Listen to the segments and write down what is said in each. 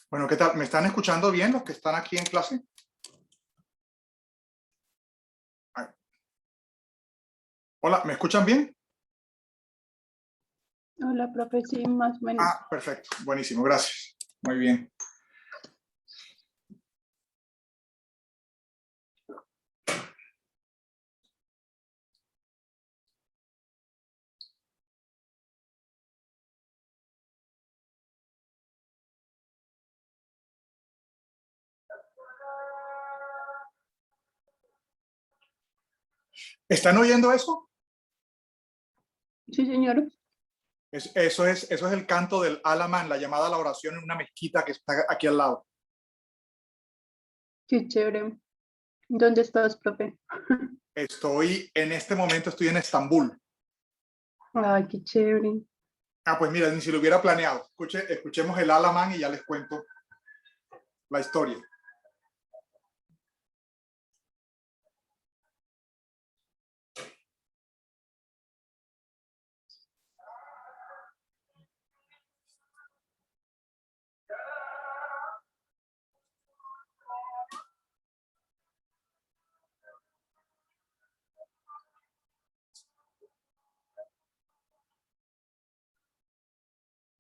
Bueno, ¿qué tal? ¿Me están escuchando bien los que están aquí en clase? Ay. Hola, ¿me escuchan bien? Hola, profe, sí, más o menos. Ah, perfecto. Buenísimo, gracias. Muy bien. ¿Están oyendo eso? Sí, señor. Eso es el canto del Alamán, la llamada a la oración en una mezquita que está aquí al lado. Qué chévere. ¿Dónde estás, profe? En este momento estoy en Estambul. Ay, qué chévere. Ah, pues mira, ni si lo hubiera planeado. Escuchemos el Alamán y ya les cuento la historia.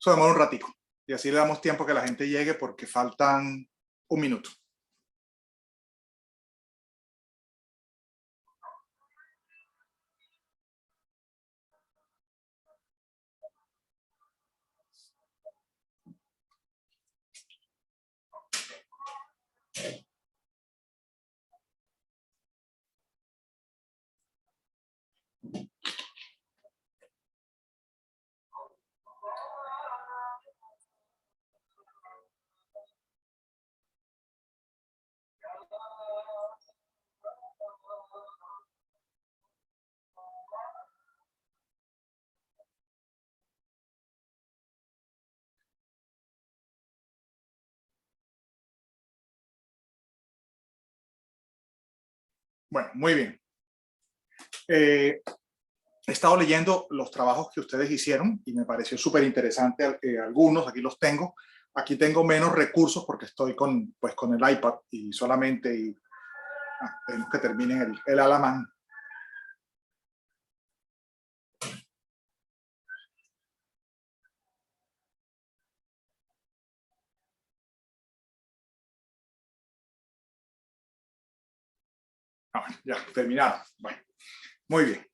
Eso demora un ratico. Y así le damos tiempo que la gente llegue porque faltan un minuto. Bueno, muy bien. He estado leyendo los trabajos que ustedes hicieron y me pareció súper interesante algunos, aquí los tengo. Aquí tengo menos recursos porque estoy con el iPad y solamente tenemos que terminen el Alamán. Ya, terminaron. Bueno, muy bien.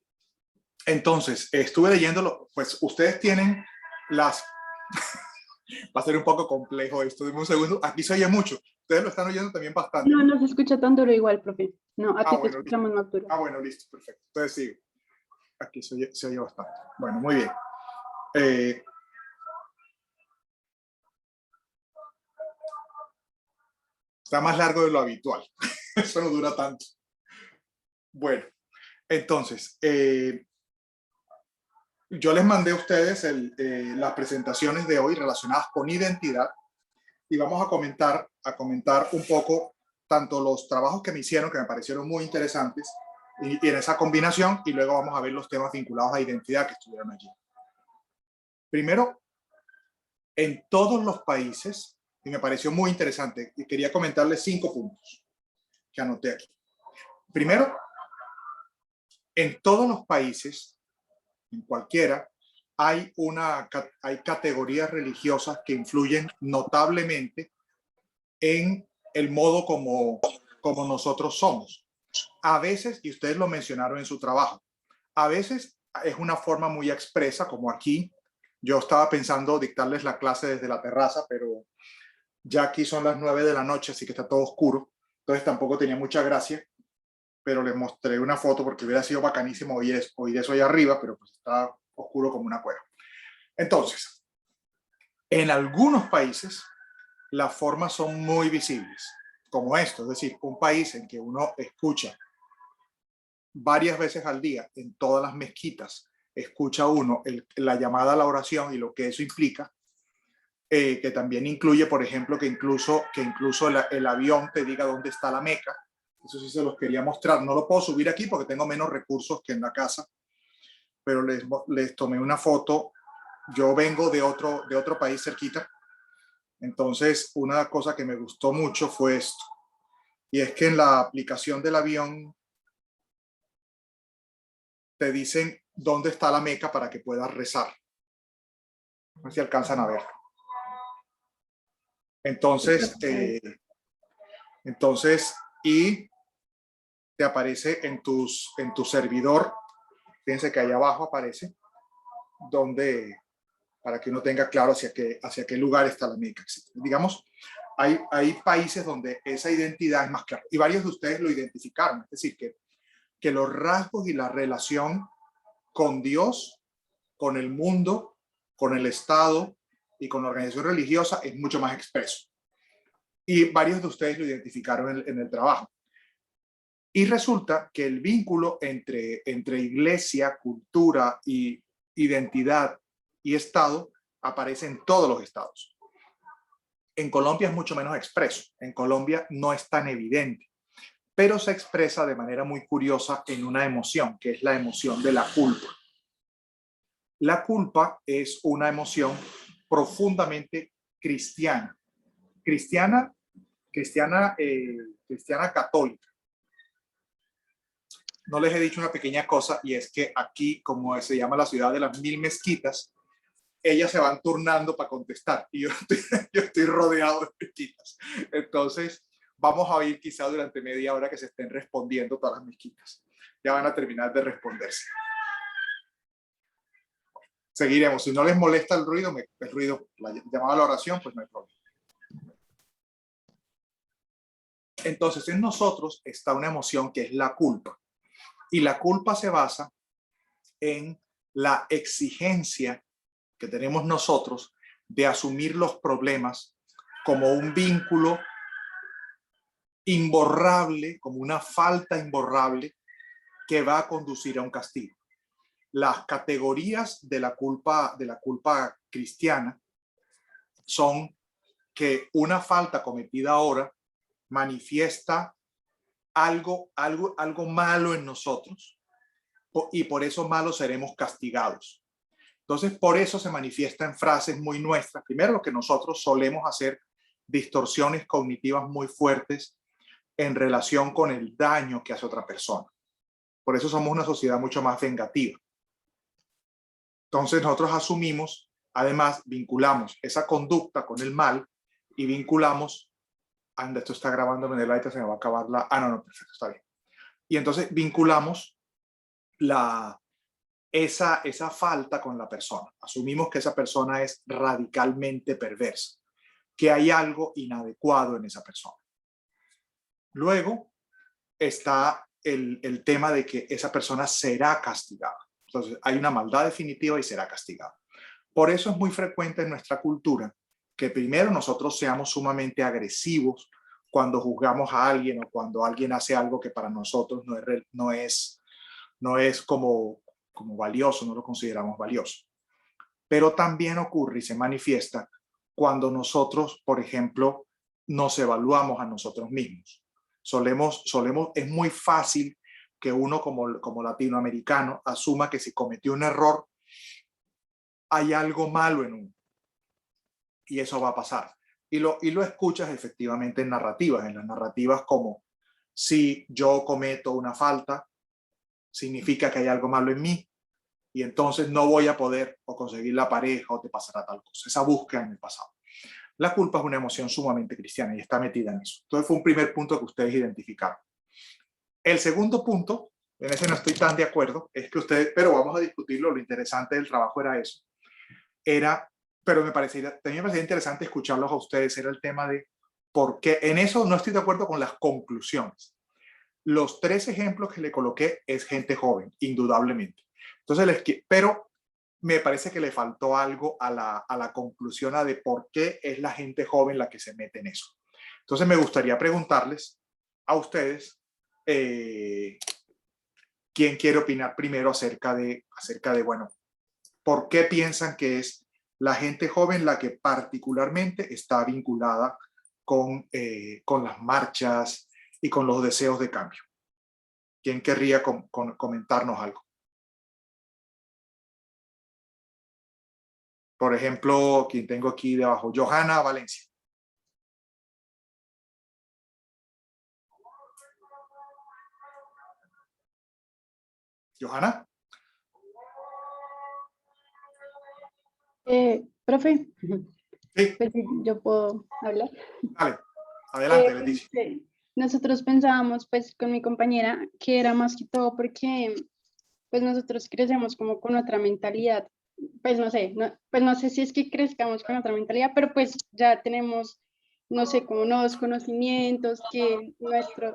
Entonces, estuve leyéndolo, pues ustedes tienen las... Va a ser un poco complejo esto, dime un segundo. Aquí se oye mucho. Ustedes lo están oyendo también bastante, No, ¿no? no se escucha tan duro igual, profe. No, Ah, aquí te bueno, listo. escuchamos más duro. Ah, bueno, listo, perfecto. Entonces sigo. Aquí se oye bastante. Bueno, muy bien. Está más largo de lo habitual. Eso no dura tanto. Bueno, entonces, yo les mandé a ustedes las presentaciones de hoy relacionadas con identidad y vamos a comentar un poco tanto los trabajos que me hicieron, que me parecieron muy interesantes, y en esa combinación, y luego vamos a ver los temas vinculados a identidad que estuvieron allí. Primero, en todos los países, y me pareció muy interesante, y quería comentarles 5 puntos que anoté aquí. Primero, en todos los países, en cualquiera, hay categorías religiosas que influyen notablemente en el modo como nosotros somos. A veces, y ustedes lo mencionaron en su trabajo, a veces es una forma muy expresa, como aquí. Yo estaba pensando dictarles la clase desde la terraza, pero ya aquí son las 9 de la noche, así que está todo oscuro. Entonces tampoco tenía mucha gracia, pero les mostré una foto porque hubiera sido bacanísimo oír eso ahí arriba, pero pues está oscuro como una cueva. Entonces, en algunos países las formas son muy visibles, como esto, es decir, un país en que uno escucha varias veces al día en todas las mezquitas, escucha uno la llamada a la oración y lo que eso implica, que también incluye, por ejemplo, que incluso el avión te diga dónde está la Meca. Eso sí se los quería mostrar. No lo puedo subir aquí porque tengo menos recursos que en la casa, pero les tomé una foto. Yo vengo de otro país cerquita Entonces, una cosa que me gustó mucho fue esto. Y es que en la aplicación del avión te dicen dónde está la Meca para que puedas rezar. No sé si alcanzan a ver. Entonces, y te aparece en tu servidor. Fíjense que ahí abajo aparece donde, para que uno tenga claro hacia qué lugar está la Meca. Digamos, hay países donde esa identidad es más clara. Y varios de ustedes lo identificaron. Es decir, que los rasgos y la relación con Dios, con el mundo, con el Estado y con la organización religiosa es mucho más expreso. Y varios de ustedes lo identificaron en el trabajo. Y resulta que el vínculo entre iglesia, cultura y identidad y Estado aparece en todos los estados. En Colombia es mucho menos expreso. En Colombia no es tan evidente, pero se expresa de manera muy curiosa en una emoción, que es la emoción de la culpa. La culpa es una emoción profundamente cristiana. Cristiana católica. No les he dicho una pequeña cosa, y es que aquí, como se llama la ciudad de las 1000 mezquitas, ellas se van turnando para contestar y yo estoy rodeado de mezquitas. Entonces, vamos a oír quizá durante media hora que se estén respondiendo todas las mezquitas. Ya van a terminar de responderse. Seguiremos. Si no les molesta el ruido, la llamada a la oración, pues no hay problema. Entonces, en nosotros está una emoción que es la culpa. Y la culpa se basa en la exigencia que tenemos nosotros de asumir los problemas como un vínculo imborrable, como una falta imborrable que va a conducir a un castigo. Las categorías de la culpa cristiana son que una falta cometida ahora manifiesta algo malo en nosotros y por eso malo seremos castigados. Entonces, por eso se manifiesta en frases muy nuestras. Primero, lo que nosotros solemos hacer, distorsiones cognitivas muy fuertes en relación con el daño que hace otra persona. Por eso somos una sociedad mucho más vengativa. Entonces, nosotros asumimos, además, vinculamos esa conducta con el mal y vinculamos, anda, esto está grabándome en el aire, se me va a acabar la... no, perfecto, está bien. Y entonces vinculamos esa falta con la persona. Asumimos que esa persona es radicalmente perversa, que hay algo inadecuado en esa persona. Luego está el tema de que esa persona será castigada. Entonces hay una maldad definitiva y será castigada. Por eso es muy frecuente en nuestra cultura que primero nosotros seamos sumamente agresivos cuando juzgamos a alguien o cuando alguien hace algo que para nosotros no es como valioso, no lo consideramos valioso. Pero también ocurre y se manifiesta cuando nosotros, por ejemplo, nos evaluamos a nosotros mismos. Es muy fácil que uno como latinoamericano asuma que si cometió un error, hay algo malo en uno. Y eso va a pasar. Y lo escuchas efectivamente en las narrativas como si yo cometo una falta, significa que hay algo malo en mí y entonces no voy a poder o conseguir la pareja o te pasará tal cosa. Esa búsqueda en el pasado. La culpa es una emoción sumamente cristiana y está metida en eso. Entonces fue un primer punto que ustedes identificaron. El segundo punto, en ese no estoy tan de acuerdo, es que ustedes, pero vamos a discutirlo, lo interesante del trabajo era eso. Pero me parecía interesante escucharlos a ustedes, era el tema de por qué. En eso no estoy de acuerdo con las conclusiones. Los 3 ejemplos que le coloqué es gente joven, indudablemente. Entonces, pero me parece que le faltó algo a la conclusión de por qué es la gente joven la que se mete en eso. Entonces, me gustaría preguntarles a ustedes quién quiere opinar primero acerca de, bueno, ¿por qué piensan que es la gente joven la que particularmente está vinculada con las marchas y con los deseos de cambio? ¿Quién querría comentarnos algo? Por ejemplo, quien tengo aquí debajo, Johanna Valencia. Johanna. Profe, Sí, pues sí, yo puedo hablar. dale, adelante, Eh, Leticia. sí, nosotros pensábamos, pues, con mi compañera, que era más que todo porque, pues, nosotros crecemos como con otra mentalidad. Pues no sé, pues no sé si es que crezcamos con otra mentalidad, pero pues ya tenemos, no sé, como nuevos conocimientos que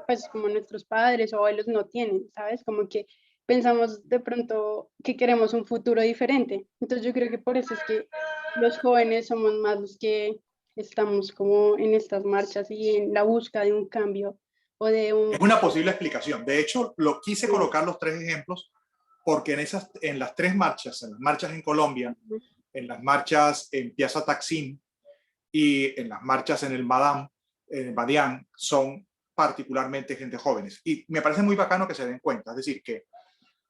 pues como nuestros padres o abuelos no tienen, ¿sabes? Como que pensamos de pronto que queremos un futuro diferente. Entonces yo creo que por eso es que los jóvenes somos más los que estamos como en estas marchas y en la búsqueda de un cambio o de Es un... una posible explicación. De hecho, lo quise colocar los tres ejemplos porque en las tres marchas, en las marchas en Colombia, en las marchas en Piazza Taksim y en las marchas en el Madame, en el Badián, son particularmente gente jóvenes. Y me parece muy bacano que se den cuenta. Es decir, que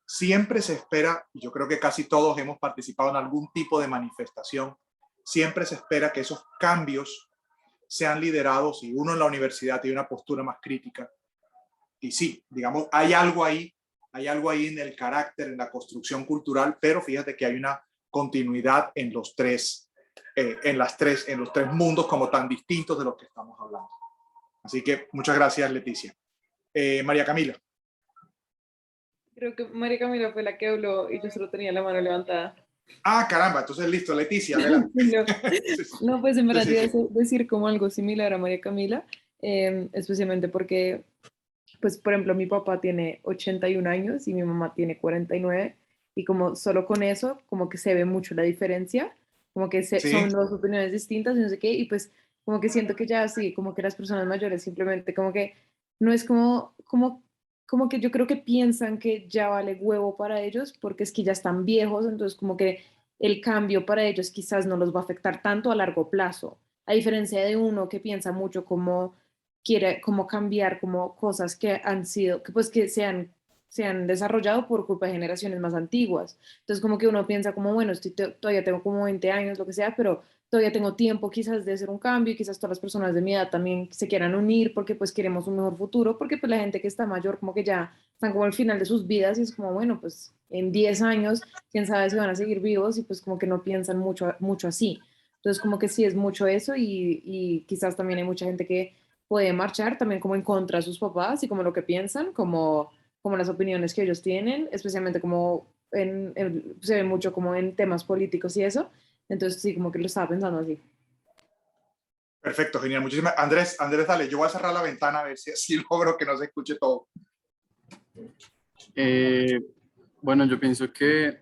siempre se espera, y yo creo que casi todos hemos participado en algún tipo de manifestación, siempre se espera que esos cambios sean liderados y uno en la universidad tiene una postura más crítica. Y sí, digamos, hay algo ahí en el carácter, en la construcción cultural, pero fíjate que hay una continuidad en los tres, en los tres mundos como tan distintos de los que estamos hablando. Así que muchas gracias, Leticia. María Camila. Creo que María Camila fue la que habló y yo solo tenía la mano levantada. Ah, caramba, entonces listo, Leticia, adelante. No, Sí, no, pues en sí, verdad sí, iba a sí. decir como algo similar a María Camila, especialmente porque, pues, por ejemplo, mi papá tiene 81 años y mi mamá tiene 49 y como solo con eso, como que se ve mucho la diferencia, como que son Sí, dos opiniones distintas y no sé qué, y pues como que siento que ya sí, como que las personas mayores simplemente como que no es como que yo creo que piensan que ya vale huevo para ellos porque es que ya están viejos, entonces como que el cambio para ellos quizás no los va a afectar tanto a largo plazo, a diferencia de uno que piensa mucho como quiere como cambiar como cosas que han sido, que pues que se han desarrollado por culpa de generaciones más antiguas. Entonces como que uno piensa como, bueno, todavía tengo como 20 años, lo que sea, pero todavía tengo tiempo quizás de hacer un cambio y quizás todas las personas de mi edad también se quieran unir porque pues queremos un mejor futuro, porque pues la gente que está mayor como que ya están como al final de sus vidas y es como, bueno, pues en 10 años, quién sabe si van a seguir vivos y pues como que no piensan mucho así. Entonces como que sí es mucho eso y quizás también hay mucha gente que puede marchar también como en contra de sus papás y como lo que piensan, como las opiniones que ellos tienen, especialmente como se ve mucho como en temas políticos y eso. Entonces sí, como que lo estaba pensando así. perfecto, genial. Muchísimas. Andrés, dale, yo voy a cerrar la ventana a ver si así logro que no se escuche todo. Eh, bueno, yo pienso que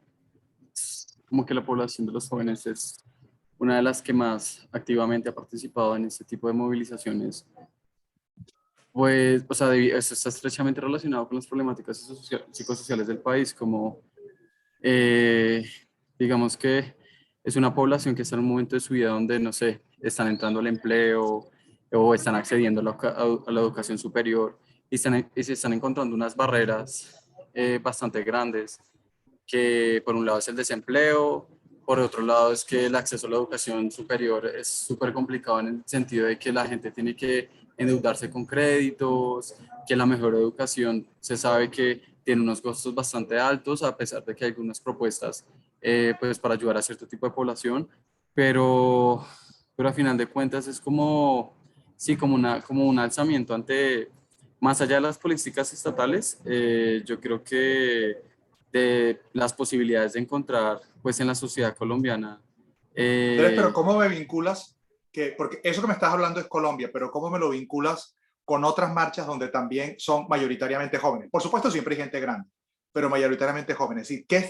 como que la población de los jóvenes es una de las que más activamente ha participado en este tipo de movilizaciones. Pues, o sea, eso está estrechamente relacionado con las problemáticas psicosociales del país, como eh, digamos que es una población que está en un momento de su vida donde, no sé, están entrando al empleo o están accediendo a la educación superior y se están encontrando unas barreras bastante grandes, que por un lado es el desempleo, por otro lado es que el acceso a la educación superior es súper complicado en el sentido de que la gente tiene que endeudarse con créditos, que la mejor educación se sabe que tiene unos costos bastante altos, a pesar de que hay algunas propuestas pues para ayudar a cierto tipo de población, pero, pero a final de cuentas es como, sí, como un alzamiento ante, más allá de las políticas estatales, yo creo que de las posibilidades de encontrar pues en la sociedad colombiana. Andrés, pero Eh, ¿cómo me vinculas? Porque eso que me estás hablando es Colombia, pero ¿cómo me lo vinculas con otras marchas donde también son mayoritariamente jóvenes? Por supuesto, siempre hay gente grande, pero mayoritariamente jóvenes. ¿Y qué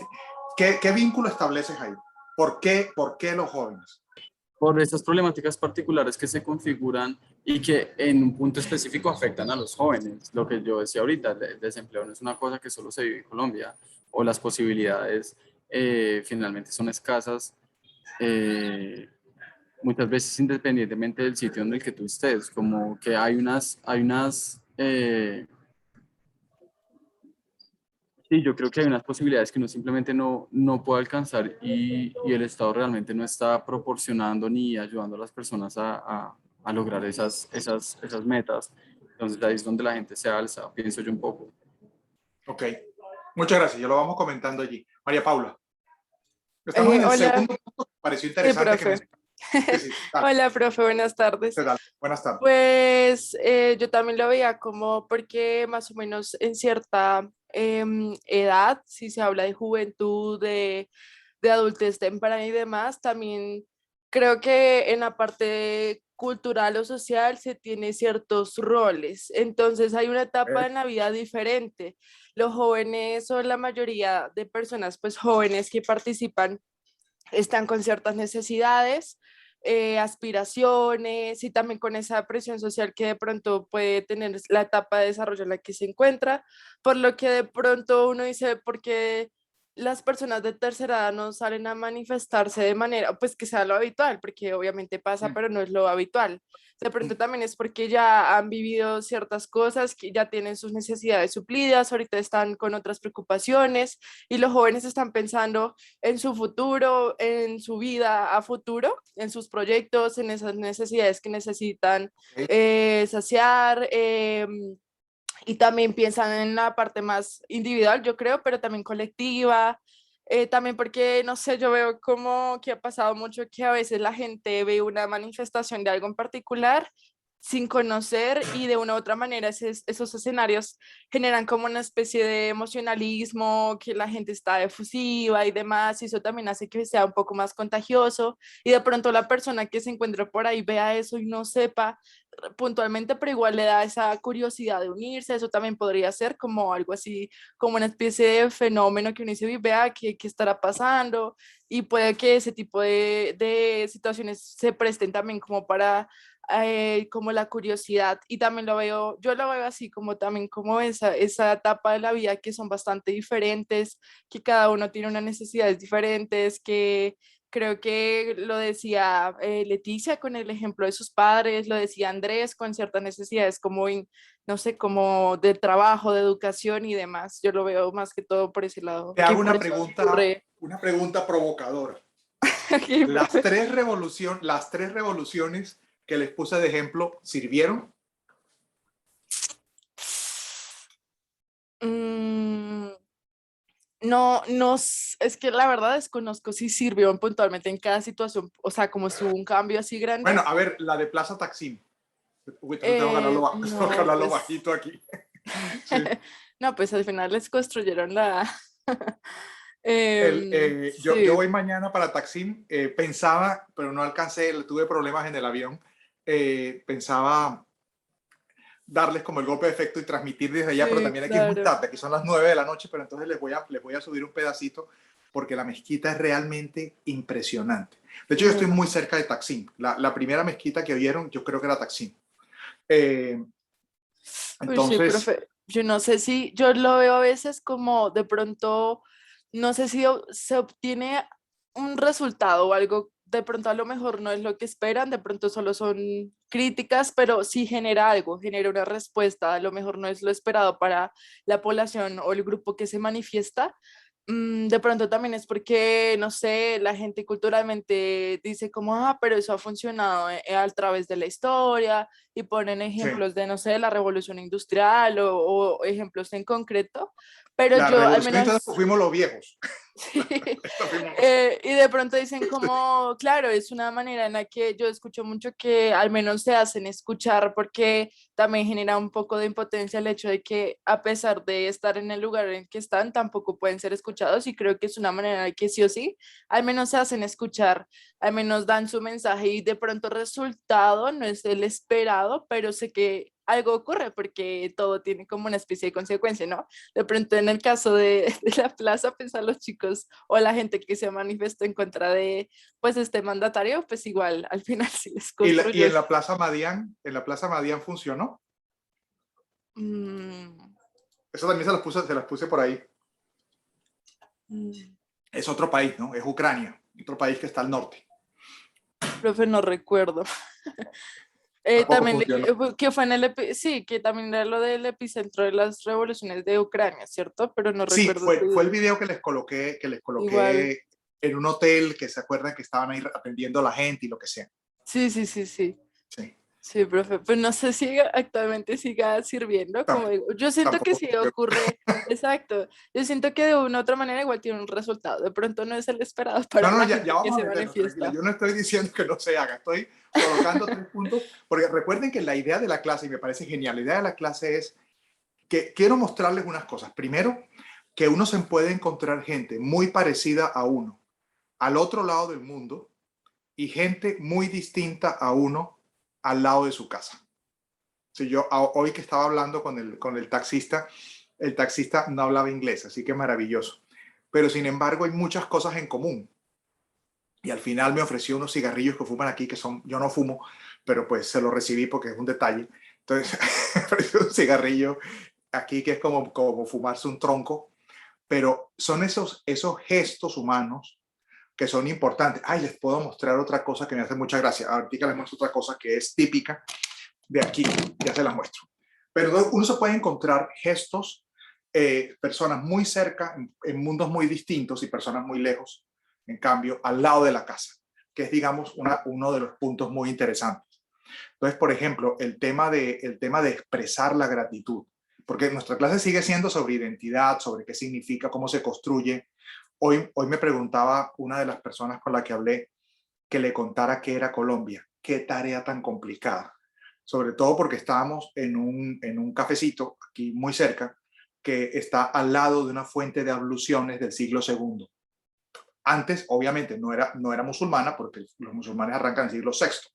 vínculo estableces ahí? Por qué los jóvenes? por esas problemáticas particulares que se configuran y que en un punto específico afectan a los jóvenes. Lo que yo decía ahorita, el desempleo no es una cosa que solo se vive en Colombia, o las posibilidades finalmente son escasas, muchas veces independientemente del sitio en el que tú estés, como que sí, yo creo que hay unas posibilidades que uno simplemente no puede alcanzar y el Estado realmente no está proporcionando ni ayudando a las personas a lograr esas metas. Entonces ahí es donde la gente se alza, pienso yo un poco. Ok, Muchas gracias, yo lo vamos comentando allí. María Paula, estamos en el Hola, segundo punto, me pareció sí, interesante que profe. mencionaste. Sí, sí, dale, Hola, profe, buenas tardes. dale. Buenas tardes. Pues yo también lo veía como porque más o menos en cierta edad, si se habla de juventud, de adultez temprana y demás, también creo que en la parte cultural o social se tiene ciertos roles. Entonces hay una etapa en la vida diferente. Los jóvenes o la mayoría de personas pues jóvenes que participan están con ciertas necesidades, aspiraciones y también con esa presión social que de pronto puede tener la etapa de desarrollo en la que se encuentra, por lo que de pronto uno dice, ¿por qué las personas de tercera edad no salen a manifestarse de manera, pues que sea lo habitual? Porque obviamente pasa, pero no es lo habitual. De pronto también es porque ya han vivido ciertas cosas, que ya tienen sus necesidades suplidas, ahorita están con otras preocupaciones y los jóvenes están pensando en su futuro, en su vida a futuro, en sus proyectos, en esas necesidades que necesitan saciar. Y también piensan en la parte más individual, yo creo, pero también colectiva. También porque, no sé, yo veo como que ha pasado mucho que a veces la gente ve una manifestación de algo en particular sin conocer y de una u otra manera esos escenarios generan como una especie de emocionalismo, que la gente está efusiva y demás, y eso también hace que sea un poco más contagioso y de pronto la persona que se encuentra por ahí vea eso y no sepa puntualmente, pero igual le da esa curiosidad de unirse, eso también podría ser como algo así, como una especie de fenómeno que uno dice, vea, ¿qué estará pasando? Y puede que ese tipo de situaciones se presten también como para como la curiosidad y también lo veo, yo lo veo así como también como esa etapa de la vida que son bastante diferentes, que cada uno tiene unas necesidades diferentes, que creo que lo decía Leticia con el ejemplo de sus padres, lo decía Andrés con ciertas necesidades como, no sé, como de trabajo, de educación y demás. Yo lo veo más que todo por ese lado. Te ¿Qué hago impresión? una pregunta provocadora. ¿Qué, Las profe? las tres revoluciones que les puse de ejemplo, ¿sirvieron? Mm, no, no, es que la verdad desconozco si sirvió puntualmente en cada situación, o sea, como si hubo un cambio así grande. Bueno, a ver, la de Plaza Taksim. Uy, tengo que hablarlo, tengo que No, hablarlo pues, bajito aquí. Sí. no, pues al final les construyeron la... Yo Sí, voy mañana para Taksim, pensaba, pero no alcancé, tuve problemas en el avión, pensaba darles como el golpe de efecto y transmitir desde allá, pero sí, también aquí es muy claro. tarde, aquí son las 9 de la noche, pero entonces les voy a subir un pedacito porque la mezquita es realmente impresionante. De hecho, yo estoy muy cerca de Taksim. La primera mezquita que vieron, yo creo que era Taksim. Eh, Uy, sí, entonces, profe. Yo no sé si, yo lo veo a veces como de pronto, no sé si se obtiene un resultado o algo, de pronto a lo mejor no es lo que esperan, de pronto solo son críticas, pero sí genera algo, genera una respuesta, a lo mejor no es lo esperado para la población o el grupo que se manifiesta. De pronto también es porque, no sé, la gente culturalmente dice como, pero eso ha funcionado a través de la historia y ponen sí, ejemplos de, no sé, la revolución industrial o ejemplos en concreto, pero la yo al revolución menos... entonces fuimos los viejos. Sí. Fuimos... Y de pronto dicen como, claro, es una manera en la que yo escucho mucho que al menos se hacen escuchar porque también genera un poco de impotencia el hecho de que a pesar de estar en el lugar en el que están, tampoco pueden ser escuchados y creo que es una manera en la que sí o sí, al menos se hacen escuchar, al menos dan su mensaje y de pronto el resultado no es el esperado, pero sé que algo ocurre porque todo tiene como una especie de consecuencia, ¿no? De pronto en el caso de la plaza, pues a los chicos o a la gente que se manifestó en contra de pues este mandatario, pues igual al final sí les Y construyó. en la Plaza Madián funcionó. Mm, Eso también se las puse por ahí. mm, Es otro país, ¿no? Es Ucrania, otro país que está al norte. profe, no recuerdo. Tampoco También funcionó. que fue en sí, que también era lo del epicentro de las revoluciones de Ucrania, ¿cierto? Pero no Sí, recuerdo ese fue el video. video que les Igual, coloqué en un hotel, que se acuerdan que estaban ahí atendiendo a la gente y lo que sea. sí, sí, sí, sí. Sí. Sí, profe, pues no sé si actualmente siga sirviendo, como digo, yo siento que Tampoco. sí ocurre, exacto, yo siento que de una u otra manera igual tiene un resultado, de pronto no es el esperado para No, la ya, gente ya que vamos a se meternos, tranquila. manifiesta. Yo no estoy diciendo que no se haga, estoy colocando 3 puntos, porque recuerden que la idea de la clase, y me parece genial, la idea de la clase es que quiero mostrarles unas cosas. Primero, que uno se puede encontrar gente muy parecida a uno al otro lado del mundo y gente muy distinta a uno al lado de su casa. Si yo hoy que estaba hablando con el taxista no hablaba inglés, así que maravilloso. Pero sin embargo hay muchas cosas en común. Y al final me ofreció unos cigarrillos que fuman aquí, que son, yo no fumo, pero pues se los recibí porque es un detalle. Entonces, me ofreció un cigarrillo aquí que es como fumarse un tronco, pero son esos gestos humanos que son importantes. Ay, les puedo mostrar otra cosa que me hace mucha gracia. Ahorita les muestro otra cosa que es típica de aquí, ya se las muestro. Pero uno se puede encontrar gestos, personas muy cerca, en mundos muy distintos y personas muy lejos, en cambio, al lado de la casa, que es, digamos, uno de los puntos muy interesantes. Entonces, por ejemplo, el tema de expresar la gratitud, porque nuestra clase sigue siendo sobre identidad, sobre qué significa, cómo se construye. Hoy me preguntaba una de las personas con la que hablé que le contara qué era Colombia. Qué tarea tan complicada. Sobre todo porque estábamos en un cafecito aquí muy cerca que está al lado de una fuente de abluciones del siglo II. Antes, obviamente, no era musulmana porque los musulmanes arrancan en el siglo VI,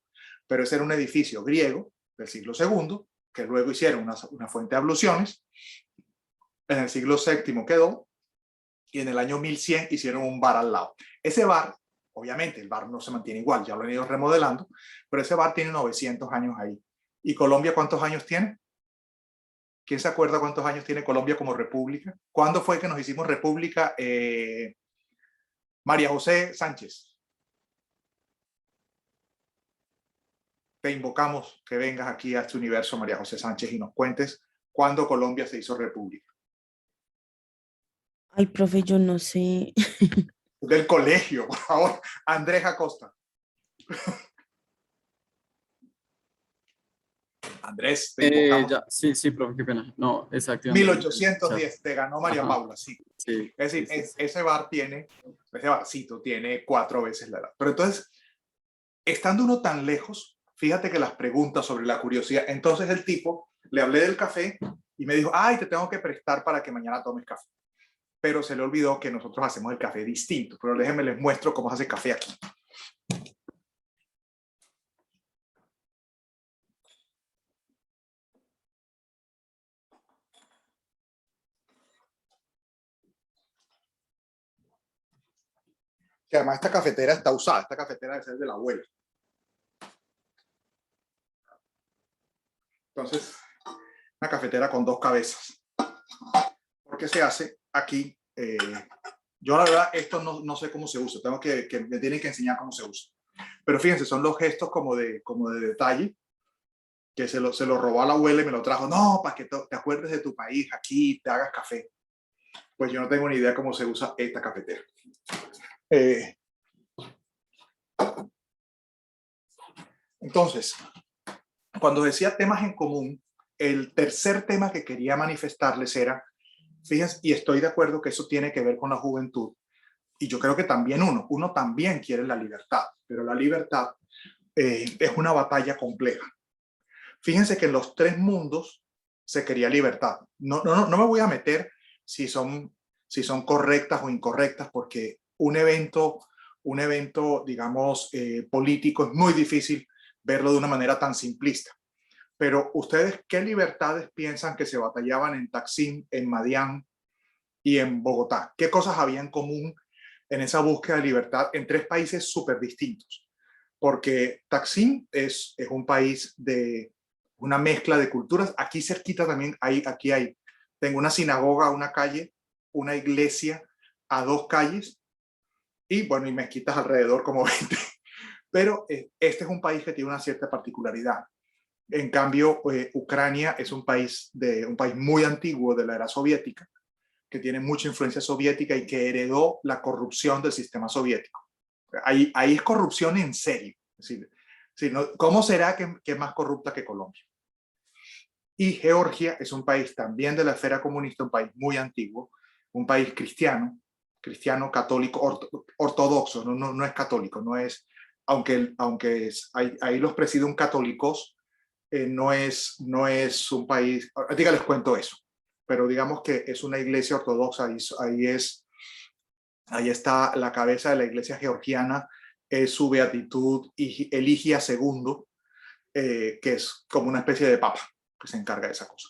pero ese era un edificio griego del siglo II que luego hicieron una fuente de abluciones. En el siglo VII quedó y en el año 1100 hicieron un bar al lado. Ese bar, obviamente, el bar no se mantiene igual, ya lo han ido remodelando, pero ese bar tiene 900 años ahí. ¿Y Colombia cuántos años tiene? ¿Quién se acuerda cuántos años tiene Colombia como república? ¿Cuándo fue que nos hicimos república? María José Sánchez. Te invocamos que vengas aquí a este universo, María José Sánchez, y nos cuentes cuándo Colombia se hizo república. Ay, profe, yo no sé. Del colegio, por favor. Andrés Acosta. Andrés, te invocamos. Ya, sí, sí, profe, qué pena. No, exactamente. 1810, te ganó María Ajá. Paula, sí. Sí, Es decir, sí, sí. ese barcito tiene 4 veces la edad. Pero entonces, estando uno tan lejos, fíjate que las preguntas sobre la curiosidad, entonces el tipo, le hablé del café y me dijo, ay, te tengo que prestar para que mañana tomes café. Pero se le olvidó que nosotros hacemos el café distinto. Pero déjenme les muestro cómo se hace café aquí. Que además esta cafetera está usada, esta cafetera debe ser de la abuela. Entonces, una cafetera con 2 cabezas. ¿Por qué se hace aquí? Yo la verdad, esto no sé cómo se usa, me tienen que enseñar cómo se usa. Pero fíjense, son los gestos como de detalle, que se lo robó a la abuela y me lo trajo. No, para que te acuerdes de tu país, aquí te hagas café. Pues yo no tengo ni idea cómo se usa esta cafetera. Entonces, cuando decía temas en común, el tercer tema que quería manifestarles era, fíjense, y estoy de acuerdo que eso tiene que ver con la juventud, y yo creo que también uno también quiere la libertad, pero la libertad es una batalla compleja. Fíjense que en los 3 mundos se quería libertad. No me voy a meter si son correctas o incorrectas, porque un evento digamos, político es muy difícil verlo de una manera tan simplista. Pero ustedes, ¿qué libertades piensan que se batallaban en Taksim, en Madián y en Bogotá? ¿Qué cosas había en común en esa búsqueda de libertad en 3 países súper distintos? Porque Taksim es un país de una mezcla de culturas. Aquí cerquita también tengo una sinagoga, una calle, una iglesia a 2 calles y bueno, y mezquitas alrededor como 20. Pero este es un país que tiene una cierta particularidad. En cambio, Ucrania es un país muy antiguo de la era soviética, que tiene mucha influencia soviética y que heredó la corrupción del sistema soviético. Ahí es corrupción en serio. Es decir, Sí, ¿cómo será que es más corrupta que Colombia? Y Georgia es un país también de la esfera comunista, un país muy antiguo, un país cristiano, cristiano católico, ortodoxo, no es católico, no es, aunque ahí los preside un católicos, no es un país, ahorita les cuento eso, pero digamos que es una iglesia ortodoxa, ahí está la cabeza de la iglesia georgiana, es su beatitud Eligia II, que es como una especie de papa que se encarga de esa cosa.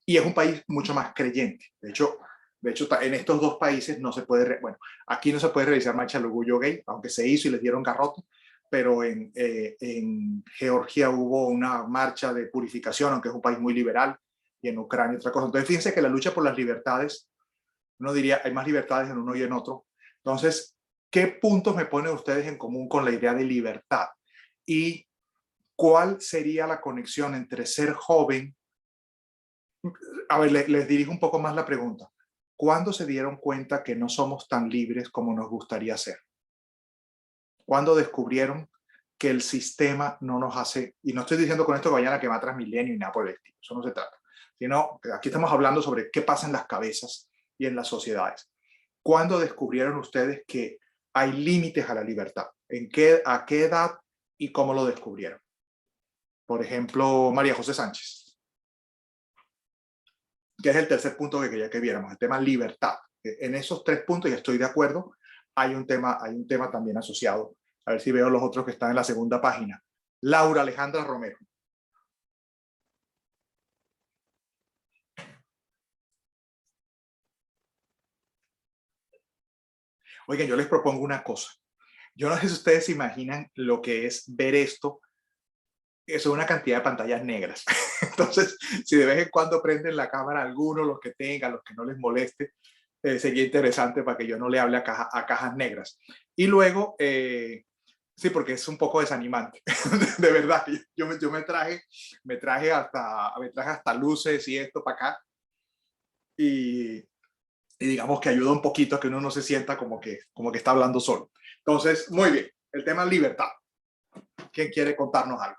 Y es un país mucho más creyente. De hecho en estos dos países no se puede, bueno, aquí no se puede realizar marcha del orgullo gay, aunque se hizo y les dieron garrote, pero en Georgia hubo una marcha de purificación, aunque es un país muy liberal, y en Ucrania otra cosa. Entonces fíjense que la lucha por las libertades, uno diría, hay más libertades en uno y en otro. Entonces, ¿qué puntos me ponen ustedes en común con la idea de libertad? Y ¿cuál sería la conexión entre ser joven? A ver, les dirijo un poco más la pregunta. ¿Cuándo se dieron cuenta que no somos tan libres como nos gustaría ser? ¿Cuándo descubrieron que el sistema no nos hace, y no estoy diciendo con esto que vayan a quemar Transmilenio y nada por el estilo, eso no se trata, sino que aquí estamos hablando sobre qué pasa en las cabezas y en las sociedades. ¿Cuándo descubrieron ustedes que hay límites a la libertad? ¿A qué edad y cómo lo descubrieron? Por ejemplo, María José Sánchez, que es el tercer punto que quería que viéramos, el tema libertad. En esos tres puntos, y estoy de acuerdo, hay un tema también asociado. A ver si veo los otros que están en la segunda página. Laura Alejandra Romero. Oigan, yo les propongo una cosa. Yo no sé si ustedes se imaginan lo que es ver esto. Eso es una cantidad de pantallas negras. Entonces, si de vez en cuando prenden la cámara algunos, los que tengan, los que no les moleste, sería interesante para que yo no le hable a cajas negras. Y luego, sí, porque es un poco desanimante. De verdad, yo me traje hasta luces y esto para acá. Y digamos que ayuda un poquito a que uno no se sienta como que está hablando solo. Entonces, muy bien. El tema es libertad. ¿Quién quiere contarnos algo?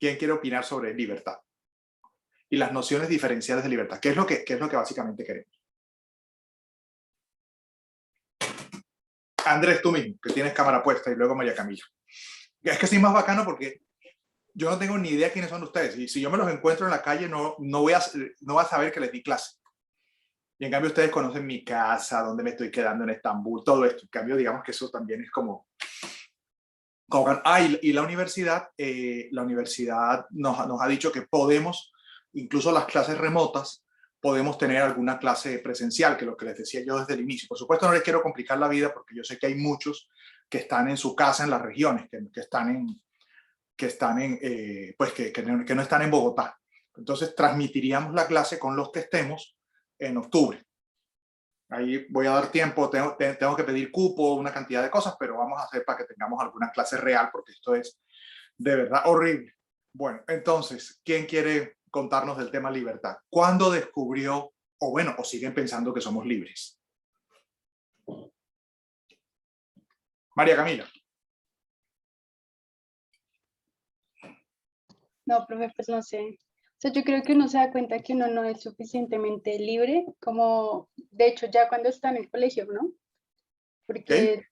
¿Quién quiere opinar sobre libertad? Y las nociones diferenciales de libertad. ¿Qué es lo que básicamente queremos? Andrés, tú mismo, que tienes cámara puesta, y luego María Camila. Es que sí, más bacano porque yo no tengo ni idea quiénes son ustedes. Y si yo me los encuentro en la calle, no voy a saber que les di clase. Y en cambio ustedes conocen mi casa, dónde me estoy quedando en Estambul, todo esto. En cambio, digamos que eso también es como y la universidad nos ha dicho que podemos, incluso las clases remotas, podemos tener alguna clase presencial, que es lo que les decía yo desde el inicio. Por supuesto, no les quiero complicar la vida porque yo sé que hay muchos que están en su casa en las regiones, que no están en Bogotá. Entonces, transmitiríamos la clase con los que estemos en octubre. Ahí voy a dar tiempo, tengo que pedir cupo, una cantidad de cosas, pero vamos a hacer para que tengamos alguna clase real, porque esto es de verdad horrible. Bueno, entonces, ¿quién quiere contarnos del tema libertad? ¿Cuándo descubrió, o siguen pensando que somos libres? María Camila. No, profe, pues no sé. O sea, yo creo que uno se da cuenta que uno no es suficientemente libre, como de hecho ya cuando está en el colegio, ¿no? Porque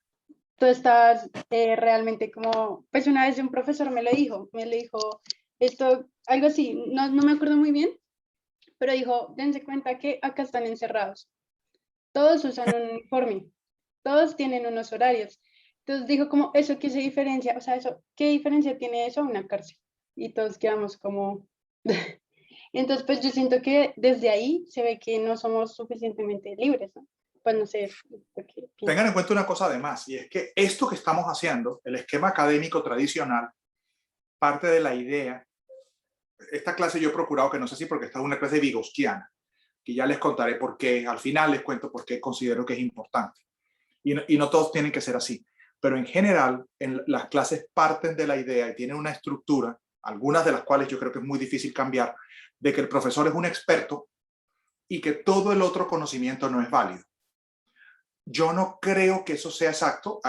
tú estás realmente como, pues una vez un profesor me lo dijo esto, algo así, no me acuerdo muy bien, pero dijo, dense cuenta que acá están encerrados, todos usan un uniforme, todos tienen unos horarios. Entonces dijo como, ¿eso qué se diferencia? O sea, ¿qué diferencia tiene eso a una cárcel? Y todos quedamos como... Entonces, pues yo siento que desde ahí se ve que no somos suficientemente libres, ¿no? Pues no sé. Tengan en cuenta una cosa además, y es que esto que estamos haciendo, el esquema académico tradicional, parte de la idea, esta clase yo he procurado que no sé si porque esta es una clase vygotsquiana, que ya les contaré por qué, al final les cuento por qué considero que es importante. Y no todos tienen que ser así, pero en general las clases parten de la idea y tienen una estructura, algunas de las cuales yo creo que es muy difícil cambiar, de que el profesor es un experto y que todo el otro conocimiento no es válido. Yo no creo que eso sea exacto,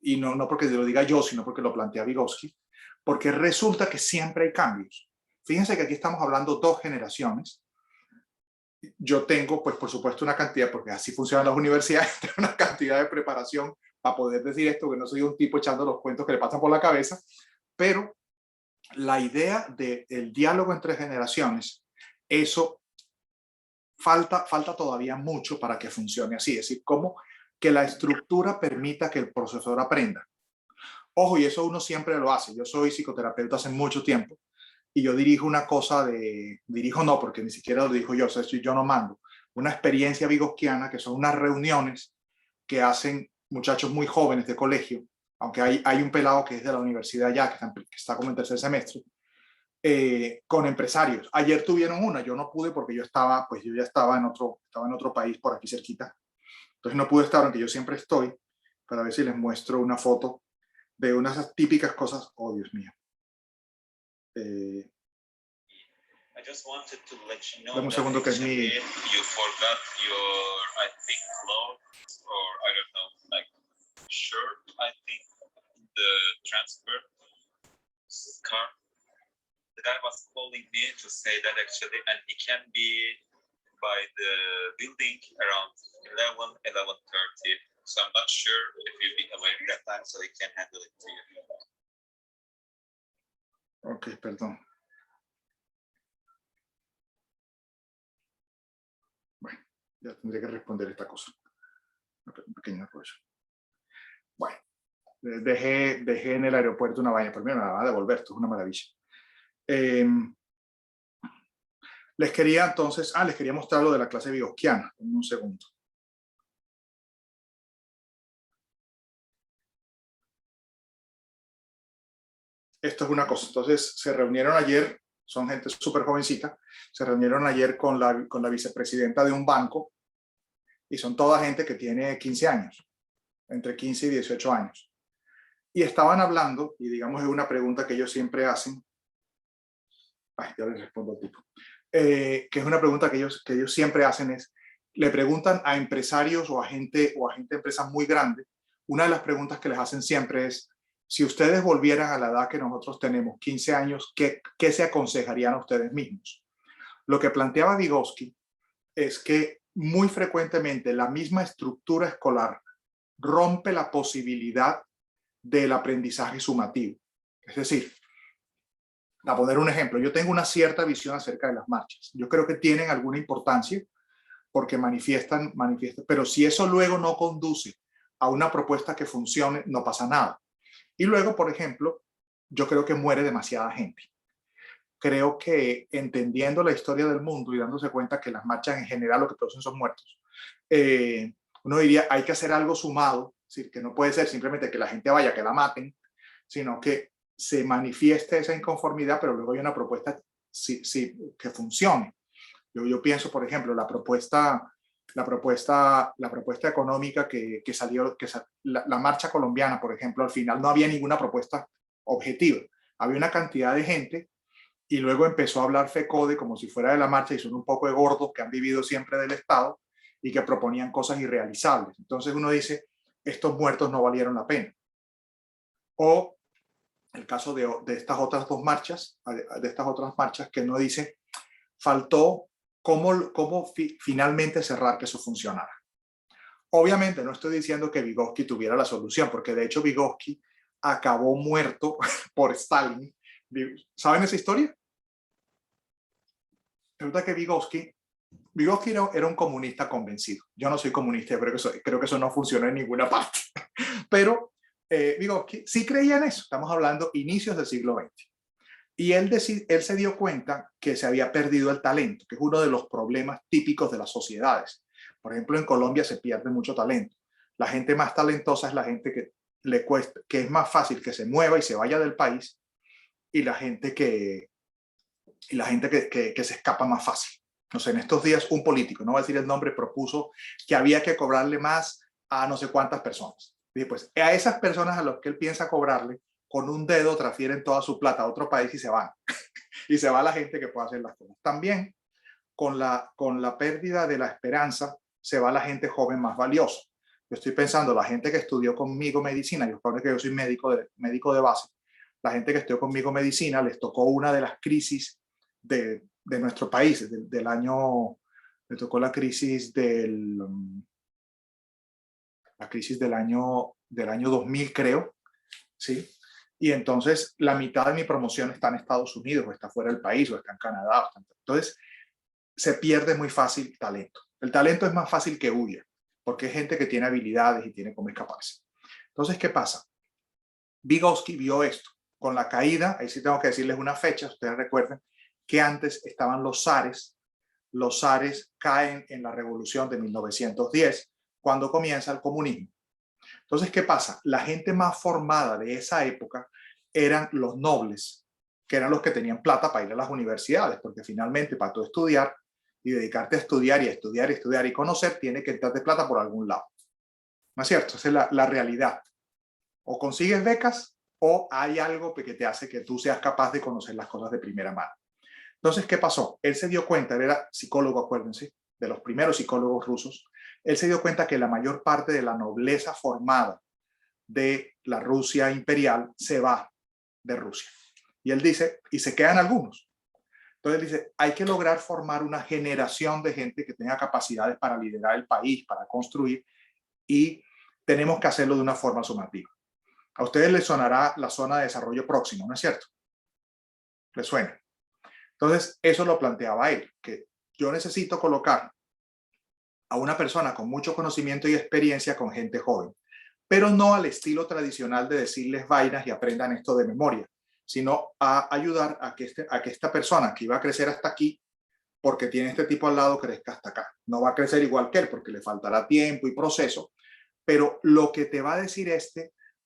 y no porque lo diga yo, sino porque lo plantea Vygotsky, porque resulta que siempre hay cambios. Fíjense que aquí estamos hablando 2 generaciones. Yo tengo, pues por supuesto, una cantidad, porque así funcionan las universidades, tengo una cantidad de preparación para poder decir esto, que no soy un tipo echando los cuentos que le pasan por la cabeza, pero la idea del diálogo entre generaciones, eso falta todavía mucho para que funcione así, es decir, cómo que la estructura permita que el profesor aprenda. Ojo, y eso uno siempre lo hace. Yo soy psicoterapeuta hace mucho tiempo y yo dirijo una cosa dirijo no, porque ni siquiera lo dirijo yo, o sea, yo no mando, una experiencia vygotskiana, que son unas reuniones que hacen muchachos muy jóvenes de colegio, aunque hay un pelado que es de la universidad ya, que está como en 3er semestre, con empresarios. Ayer tuvieron una, yo no pude porque yo ya estaba en otro país por aquí cerquita, entonces no pude estar, aunque yo siempre estoy, para ver si les muestro una foto de unas típicas cosas. Oh, Dios mío. Dame un segundo que es mi... You forgot your, I think, clothes or I don't know, like shirt, I think, the transfer car. The guy was calling me to say that actually, and he can be by the building around 11:30. So I'm not sure if you'll be awake that time, so he can handle it to you. Ok, perdón. Bueno, ya tendría que responder esta cosa. Un pequeño rollo. Bueno, dejé en el aeropuerto una vaina, pero mira, me la van a devolver, esto es una maravilla. Les quería entonces, les quería mostrar lo de la clase vygotskiana, en un segundo. Esto es una cosa, entonces se reunieron ayer, son gente súper jovencita, se reunieron ayer con la vicepresidenta de un banco y son toda gente que tiene 15 años, entre 15 y 18 años. Y estaban hablando, y digamos es una pregunta que ellos siempre hacen, ya les respondo al tipo, que es una pregunta que ellos siempre hacen es, le preguntan a empresarios o a gente de empresas muy grandes, una de las preguntas que les hacen siempre es, si ustedes volvieran a la edad que nosotros tenemos, 15 años, ¿qué se aconsejarían a ustedes mismos? Lo que planteaba Vygotsky es que muy frecuentemente la misma estructura escolar rompe la posibilidad del aprendizaje sumativo. Es decir, a poner un ejemplo, yo tengo una cierta visión acerca de las marchas. Yo creo que tienen alguna importancia porque manifiestan, pero si eso luego no conduce a una propuesta que funcione, no pasa nada. Y luego, por ejemplo, yo creo que muere demasiada gente. Creo que entendiendo la historia del mundo y dándose cuenta que las marchas en general lo que producen son muertos, uno diría, hay que hacer algo sumado, es decir, que no puede ser simplemente que la gente vaya, que la maten, sino que se manifieste esa inconformidad, pero luego hay una propuesta que funcione. Yo pienso, por ejemplo, la propuesta económica que salió, la marcha colombiana, por ejemplo, al final no había ninguna propuesta objetiva. Había una cantidad de gente y luego empezó a hablar FECODE como si fuera de la marcha y son un poco de gordos que han vivido siempre del Estado y que proponían cosas irrealizables. Entonces uno dice, estos muertos no valieron la pena. O el caso de estas otras dos marchas, de estas otras marchas que uno dice, faltó cómo finalmente cerrar que eso funcionara. Obviamente no estoy diciendo que Vygotsky tuviera la solución, porque de hecho Vygotsky acabó muerto por Stalin. ¿Saben esa historia? Resulta que Vygotsky era un comunista convencido. Yo no soy comunista, creo que eso no funciona en ninguna parte. Pero Vygotsky sí creía en eso. Estamos hablando inicios del siglo XX. Y él se dio cuenta que se había perdido el talento, que es uno de los problemas típicos de las sociedades. Por ejemplo, en Colombia se pierde mucho talento. La gente más talentosa es la gente que le cuesta, que es más fácil que se mueva y se vaya del país, y la gente que se escapa más fácil. No sé, en estos días un político, no voy a decir el nombre, propuso que había que cobrarle más a no sé cuántas personas. Y pues a esas personas a las que él piensa cobrarle, con un dedo transfieren toda su plata a otro país y se van. Y se va la gente que puede hacer las cosas. También con la pérdida de la esperanza se va la gente joven más valiosa. Yo estoy pensando, la gente que estudió conmigo medicina, yo creo que yo soy médico de base, la gente que estudió conmigo medicina les tocó una de las crisis de nuestro país, del año, le tocó la crisis del año 2000, creo, ¿sí? Y entonces la mitad de mi promoción está en Estados Unidos, o está fuera del país, o está en Canadá. Entonces se pierde muy fácil talento. El talento es más fácil que huya, porque es gente que tiene habilidades y tiene cómo escaparse. Entonces, ¿qué pasa? Vygotsky vio esto. Con la caída, ahí sí tengo que decirles una fecha, ustedes recuerden que antes estaban los zares. Los zares caen en la revolución de 1910, cuando comienza el comunismo. Entonces, ¿qué pasa? La gente más formada de esa época eran los nobles, que eran los que tenían plata para ir a las universidades, porque finalmente para tú estudiar y dedicarte a estudiar y a estudiar y estudiar y conocer, tiene que entrarte plata por algún lado. ¿No es cierto? Esa es la realidad. O consigues becas o hay algo que te hace que tú seas capaz de conocer las cosas de primera mano. Entonces, ¿qué pasó? Él se dio cuenta, él era psicólogo, acuérdense, de los primeros psicólogos rusos. Él se dio cuenta que la mayor parte de la nobleza formada de la Rusia imperial se va de Rusia. Y él dice, y se quedan algunos. Entonces él dice, hay que lograr formar una generación de gente que tenga capacidades para liderar el país, para construir, y tenemos que hacerlo de una forma sumativa. A ustedes les sonará la zona de desarrollo próximo, ¿no es cierto? ¿Les suena? Entonces, eso lo planteaba él, que yo necesito colocar a una persona con mucho conocimiento y experiencia con gente joven, pero no al estilo tradicional de decirles vainas y aprendan esto de memoria, sino a ayudar a que esta persona que iba a crecer hasta aquí, porque tiene este tipo al lado, crezca hasta acá. No va a crecer igual que él, porque le faltará tiempo y proceso, pero lo que te va a decir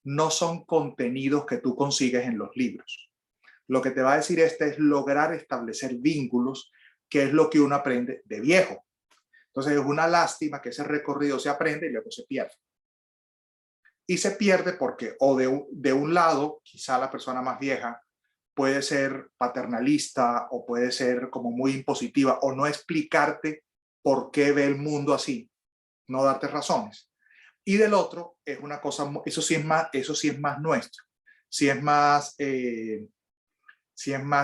no son contenidos que tú consigues en los libros. Lo que te va a decir es lograr establecer vínculos, que es lo que uno aprende de viejo. Entonces es una lástima que ese recorrido se aprende y luego se pierde. Y se pierde porque o de un lado, quizá la persona más vieja puede ser paternalista o puede ser como muy impositiva o no explicarte por qué ve el mundo así, no darte razones. Y del otro es una cosa, eso sí es más nuestro, sí es más,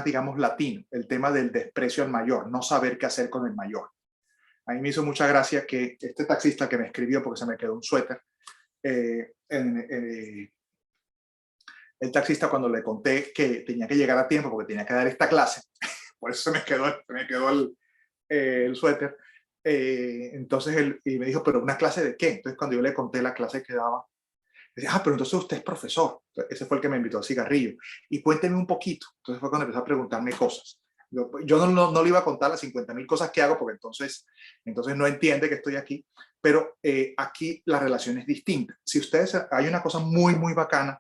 digamos, latino, el tema del desprecio al mayor, no saber qué hacer con el mayor. A mí me hizo mucha gracia que este taxista que me escribió, porque se me quedó un suéter, el taxista, cuando le conté que tenía que llegar a tiempo porque tenía que dar esta clase, por eso se me quedó el suéter, entonces él y me dijo, ¿pero una clase de qué? Entonces cuando yo le conté la clase que daba, me dice, pero entonces usted es profesor. Entonces, ese fue el que me invitó al cigarrillo. Y cuénteme un poquito. Entonces fue cuando empezó a preguntarme cosas. Yo no le iba a contar las 50.000 cosas que hago, porque entonces no entiende que estoy aquí, pero aquí la relación es distinta. Si ustedes, hay una cosa muy, muy bacana,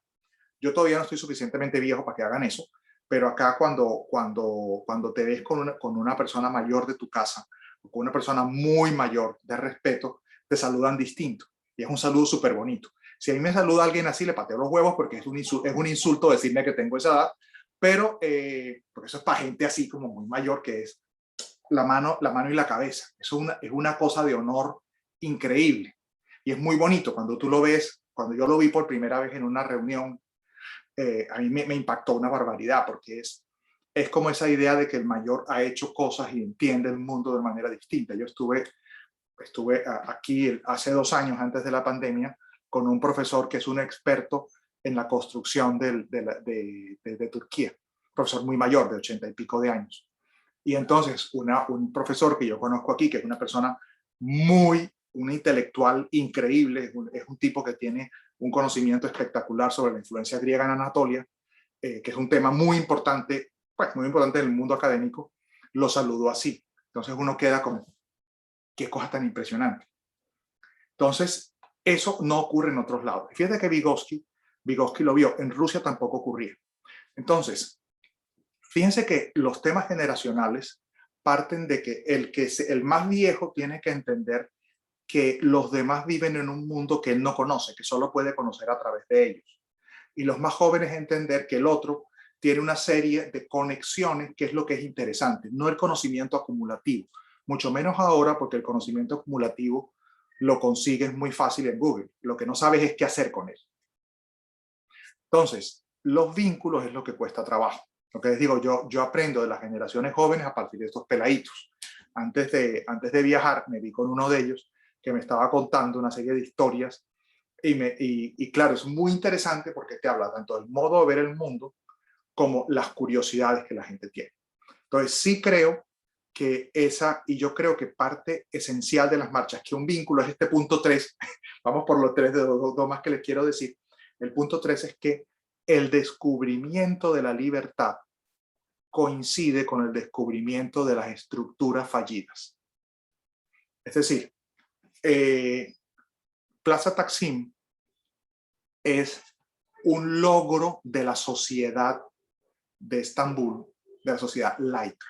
yo todavía no estoy suficientemente viejo para que hagan eso, pero acá cuando te ves con una persona mayor de tu casa, o con una persona muy mayor de respeto, te saludan distinto, y es un saludo súper bonito. Si a mí me saluda alguien así, le pateo los huevos porque es un insulto decirme que tengo esa edad, pero porque eso es para gente así como muy mayor, que es la mano y la cabeza. Eso es una cosa de honor increíble. Y es muy bonito cuando tú lo ves. Cuando yo lo vi por primera vez en una reunión, a mí me impactó una barbaridad, porque es como esa idea de que el mayor ha hecho cosas y entiende el mundo de manera distinta. Yo estuve aquí hace 2 años, antes de la pandemia, con un profesor que es un experto en la construcción de Turquía, profesor muy mayor, de 80 y pico de años. Y entonces un profesor que yo conozco aquí, que es una persona un intelectual increíble, es un tipo que tiene un conocimiento espectacular sobre la influencia griega en Anatolia, que es un tema muy importante en el mundo académico, lo saludó así. Entonces uno queda como, qué cosa tan impresionante. Entonces, eso no ocurre en otros lados. Fíjate que Vygotsky lo vio, en Rusia tampoco ocurría. Entonces, fíjense que los temas generacionales parten de que el más viejo tiene que entender que los demás viven en un mundo que él no conoce, que solo puede conocer a través de ellos. Y los más jóvenes entender que el otro tiene una serie de conexiones, que es lo que es interesante, no el conocimiento acumulativo, mucho menos ahora, porque el conocimiento acumulativo lo consigues muy fácil en Google. Lo que no sabes es qué hacer con él. Entonces, los vínculos es lo que cuesta trabajo. Lo que les digo, yo aprendo de las generaciones jóvenes a partir de estos peladitos. Antes de viajar, me vi con uno de ellos que me estaba contando una serie de historias y claro, es muy interesante porque te habla tanto del modo de ver el mundo como las curiosidades que la gente tiene. Entonces, sí creo que y yo creo que parte esencial de las marchas, que un vínculo es este punto 3, vamos por los 3 de dos más que les quiero decir. El punto 3 es que el descubrimiento de la libertad coincide con el descubrimiento de las estructuras fallidas. Es decir, Plaza Taksim es un logro de la sociedad de Estambul, de la sociedad laica.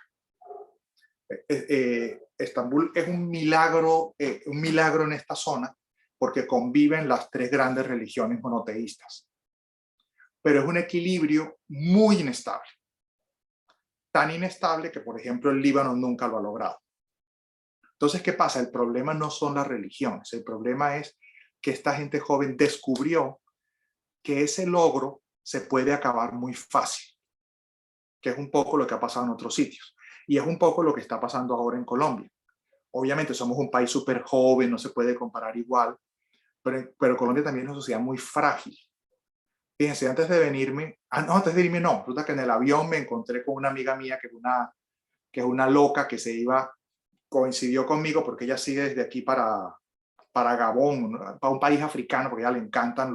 Estambul es un milagro en esta zona porque conviven las 3 grandes religiones monoteístas. Pero es un equilibrio muy inestable. Tan inestable que, por ejemplo, el Líbano nunca lo ha logrado. Entonces, ¿qué pasa? El problema no son las religiones. El problema es que esta gente joven descubrió que ese logro se puede acabar muy fácil, que es un poco lo que ha pasado en otros sitios. Y es un poco lo que está pasando ahora en Colombia. Obviamente somos un país súper joven, no se puede comparar igual, pero Colombia también es una sociedad muy frágil. Fíjense, antes de irme no, resulta que en el avión me encontré con una amiga mía que es una loca que coincidió conmigo porque ella sigue desde aquí para Gabón, ¿no? Para un país africano, porque a ella le encantan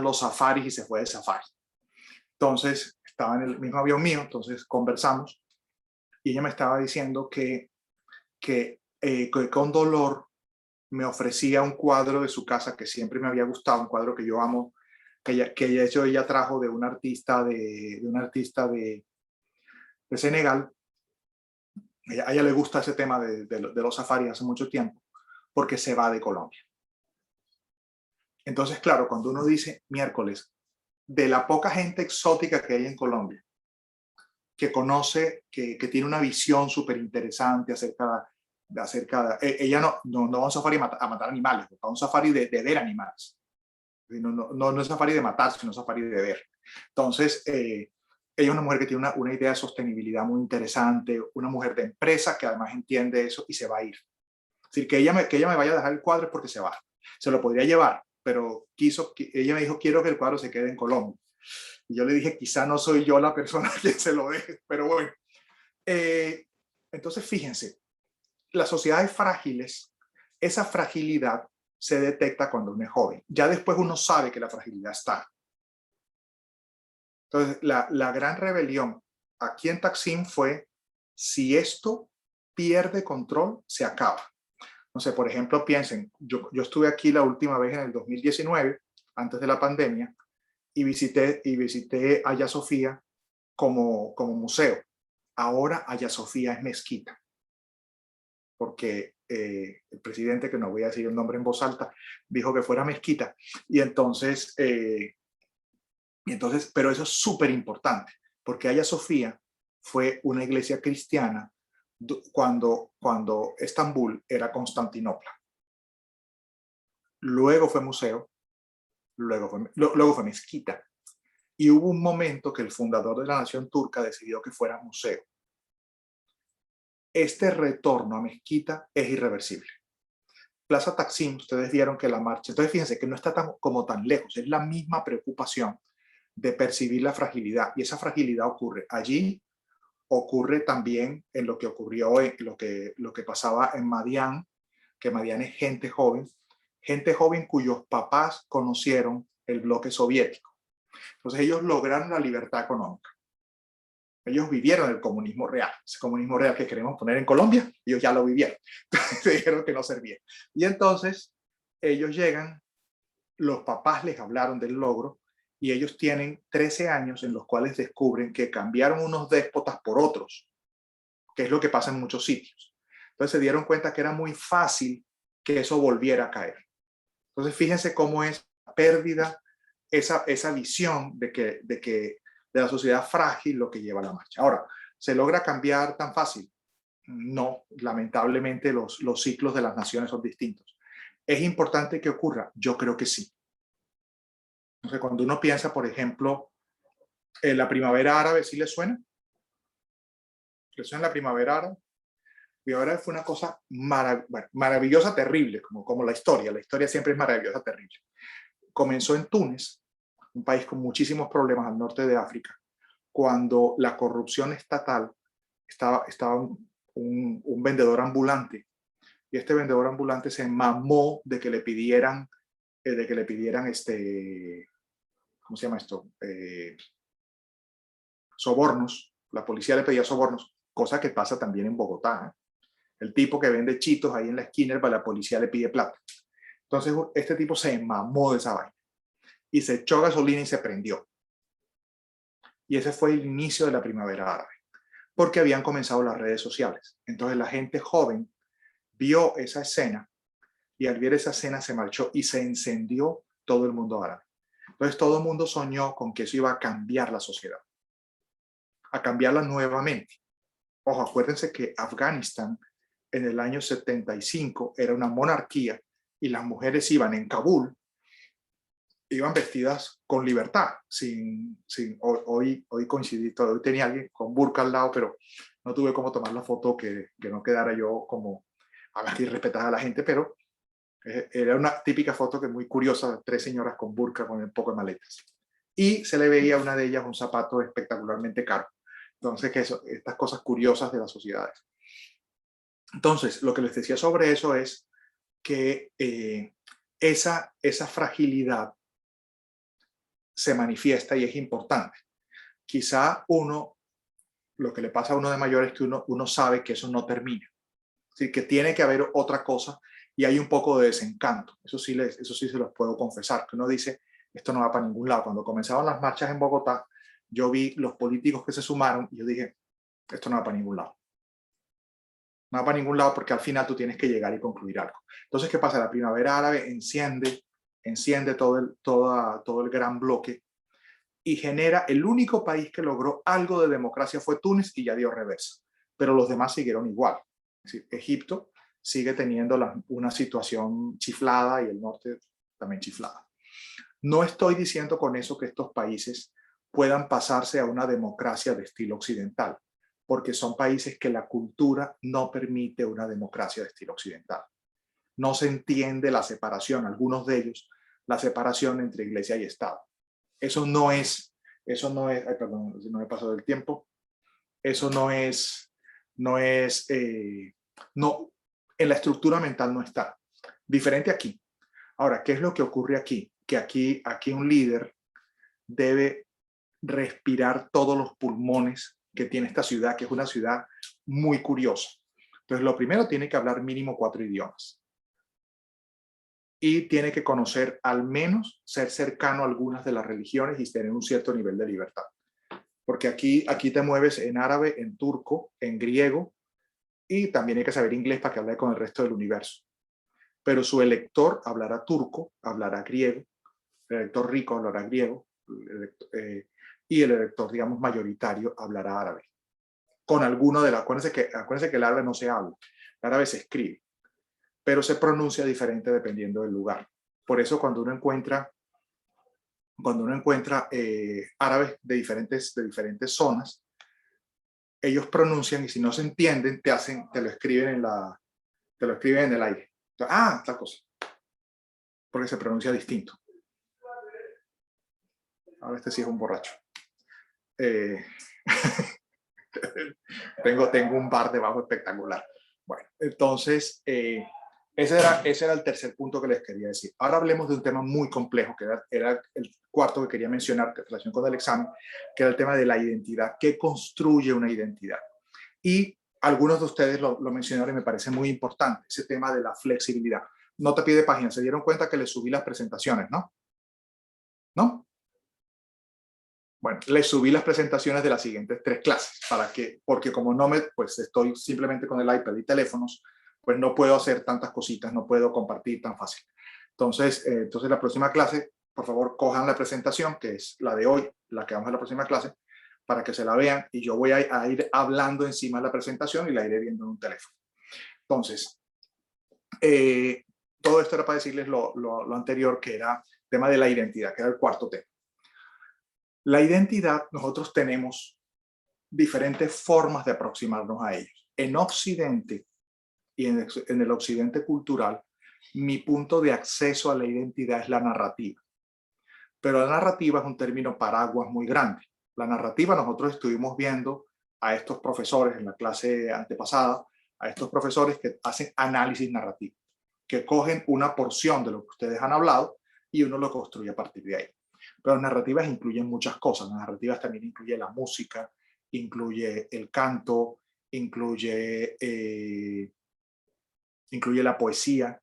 los safaris y se fue de safari. Entonces, estaba en el mismo avión mío, entonces conversamos y ella me estaba diciendo que con dolor me ofrecía un cuadro de su casa que siempre me había gustado, un cuadro que yo amo, que de hecho ella trajo de un artista de Senegal. A ella le gusta ese tema de los safaris hace mucho tiempo, porque se va de Colombia. Entonces, claro, cuando uno dice miércoles, de la poca gente exótica que hay en Colombia, que conoce, que tiene una visión súper interesante acerca ella no va a un safari a matar animales, va a un safari de ver animales. No es safari de matar, sino safari de ver. Entonces, ella es una mujer que tiene una idea de sostenibilidad muy interesante, una mujer de empresa que además entiende eso y se va a ir. Es decir, que ella me vaya a dejar el cuadro porque se va. Se lo podría llevar, pero ella me dijo, quiero que el cuadro se quede en Colombia. Y yo le dije, quizá no soy yo la persona que se lo deje, pero bueno. Entonces, fíjense, las sociedades frágiles, esa fragilidad se detecta cuando uno es joven. Ya después uno sabe que la fragilidad está. Entonces, la gran rebelión aquí en Taksim fue, si esto pierde control, se acaba. No sé, por ejemplo, piensen, yo estuve aquí la última vez en el 2019, antes de la pandemia, y visité Hagia Sofía como museo. Ahora Hagia Sofía es mezquita, porque el presidente, que no voy a decir el nombre en voz alta, dijo que fuera mezquita. Y entonces, pero eso es súper importante, porque Hagia Sofía fue una iglesia cristiana cuando Estambul era Constantinopla. Luego fue museo, luego fue mezquita. Y hubo un momento que el fundador de la nación turca decidió que fuera museo. Este retorno a mezquita es irreversible. Plaza Taksim, ustedes vieron que la marcha, entonces fíjense que no está tan lejos, es la misma preocupación de percibir la fragilidad, y esa fragilidad ocurre allí, ocurre también en lo que ocurrió, en lo que pasaba en Madián, que Madián es gente joven cuyos papás conocieron el bloque soviético. Entonces ellos lograron la libertad económica. Ellos vivieron el comunismo real, ese comunismo real que queremos poner en Colombia, ellos ya lo vivieron, se dijeron que no servía. Y entonces ellos llegan, los papás les hablaron del logro, y ellos tienen 13 años en los cuales descubren que cambiaron unos déspotas por otros, que es lo que pasa en muchos sitios. Entonces se dieron cuenta que era muy fácil que eso volviera a caer. Entonces fíjense cómo es la pérdida, esa visión de la sociedad frágil lo que lleva a la marcha. Ahora, ¿se logra cambiar tan fácil? No, lamentablemente los ciclos de las naciones son distintos. ¿Es importante que ocurra? Yo creo que sí. Entonces, cuando uno piensa, por ejemplo, en la primavera árabe, ¿sí le suena? ¿Le suena la primavera árabe? La primavera árabe fue una cosa maravillosa, terrible, como la historia. La historia siempre es maravillosa, terrible. Comenzó en Túnez, un país con muchísimos problemas al norte de África, cuando la corrupción estatal estaba un vendedor ambulante, y este vendedor ambulante se mamó de que le pidieran ¿cómo se llama esto? Sobornos. La policía le pedía sobornos, cosa que pasa también en Bogotá. El tipo que vende chitos ahí en la esquina, la policía le pide plata. Entonces este tipo se mamó de esa vaina y se echó gasolina y se prendió. Y ese fue el inicio de la primavera árabe, porque habían comenzado las redes sociales. Entonces la gente joven vio esa escena y al ver esa escena se marchó y se encendió todo el mundo árabe. Entonces todo el mundo soñó con que eso iba a cambiar la sociedad, a cambiarla nuevamente. Ojo, acuérdense que Afganistán en el año 75 era una monarquía y las mujeres iban en Kabul, iban vestidas con libertad, hoy coincidí, hoy tenía alguien con burka al lado, pero no tuve cómo tomar la foto que no quedara yo como a que respetar a la gente, pero era una típica foto que muy curiosa, 3 señoras con burka con un poco de maletas. Y se le veía a una de ellas un zapato espectacularmente caro. Entonces, estas cosas curiosas de las sociedades. Entonces, lo que les decía sobre eso es que esa fragilidad se manifiesta y es importante. Quizá lo que le pasa a uno de mayor es que uno sabe que eso no termina. ¿Sí? Que tiene que haber otra cosa y hay un poco de desencanto. Eso sí se los puedo confesar, que uno dice, esto no va para ningún lado. Cuando comenzaron las marchas en Bogotá, yo vi los políticos que se sumaron y yo dije, esto no va para ningún lado. No va para ningún lado porque al final tú tienes que llegar y concluir algo. Entonces, ¿qué pasa? La primavera árabe enciende todo el gran bloque y genera el único país que logró algo de democracia fue Túnez y ya dio reversa. Pero los demás siguieron igual. Es decir, Egipto sigue teniendo una situación chiflada y el norte también chiflada. No estoy diciendo con eso que estos países puedan pasarse a una democracia de estilo occidental, porque son países que la cultura no permite una democracia de estilo occidental. No se entiende la separación, algunos de ellos, la separación entre iglesia y Estado. Eso no es, ay, perdón, si no me pasó del tiempo, eso no, en la estructura mental no está. Diferente aquí. Ahora, ¿qué es lo que ocurre aquí? Que aquí un líder debe respirar todos los pulmones que tiene esta ciudad, que es una ciudad muy curiosa. Entonces, lo primero, tiene que hablar mínimo 4 idiomas. Y tiene que conocer, al menos, ser cercano a algunas de las religiones y tener un cierto nivel de libertad. Porque aquí te mueves en árabe, en turco, en griego, y también hay que saber inglés para que hable con el resto del universo. Pero su elector hablará turco, hablará griego, el elector rico hablará griego, y el elector, digamos, mayoritario hablará árabe. Con alguno de las... Acuérdense que el árabe no se habla, el árabe se escribe, pero se pronuncia diferente dependiendo del lugar. Por eso cuando uno encuentra árabes de diferentes zonas, ellos pronuncian y si no se entienden, te lo escriben en el aire. Entonces, tal cosa. Porque se pronuncia distinto. Ahora este sí es un borracho. Tengo un bar debajo espectacular. Bueno, entonces, ese era el tercer punto que les quería decir. Ahora hablemos de un tema muy complejo, que era el cuarto que quería mencionar en relación con el examen, que era el tema de la identidad. ¿Qué construye una identidad? Y algunos de ustedes lo mencionaron y me parece muy importante, ese tema de la flexibilidad. Nota a pie de página, se dieron cuenta que les subí las presentaciones, ¿no? ¿No? Bueno, les subí las presentaciones de las siguientes 3 clases, porque como pues estoy simplemente con el iPad y teléfonos, pues no puedo hacer tantas cositas, no puedo compartir tan fácil. Entonces la próxima clase, por favor, cojan la presentación, que es la de hoy, la que vamos a la próxima clase, para que se la vean y yo voy a ir hablando encima de la presentación y la iré viendo en un teléfono. Entonces, todo esto era para decirles lo anterior, que era el tema de la identidad, que era el cuarto tema. La identidad, nosotros tenemos diferentes formas de aproximarnos a ellos. En Occidente y en el Occidente cultural, mi punto de acceso a la identidad es la narrativa. Pero la narrativa es un término paraguas muy grande. La narrativa, nosotros estuvimos viendo a estos profesores en la clase antepasada, a estos profesores que hacen análisis narrativo, que cogen una porción de lo que ustedes han hablado y uno lo construye a partir de ahí. Pero las narrativas incluyen muchas cosas. Las narrativas también incluye la música, incluye el canto, incluye la poesía,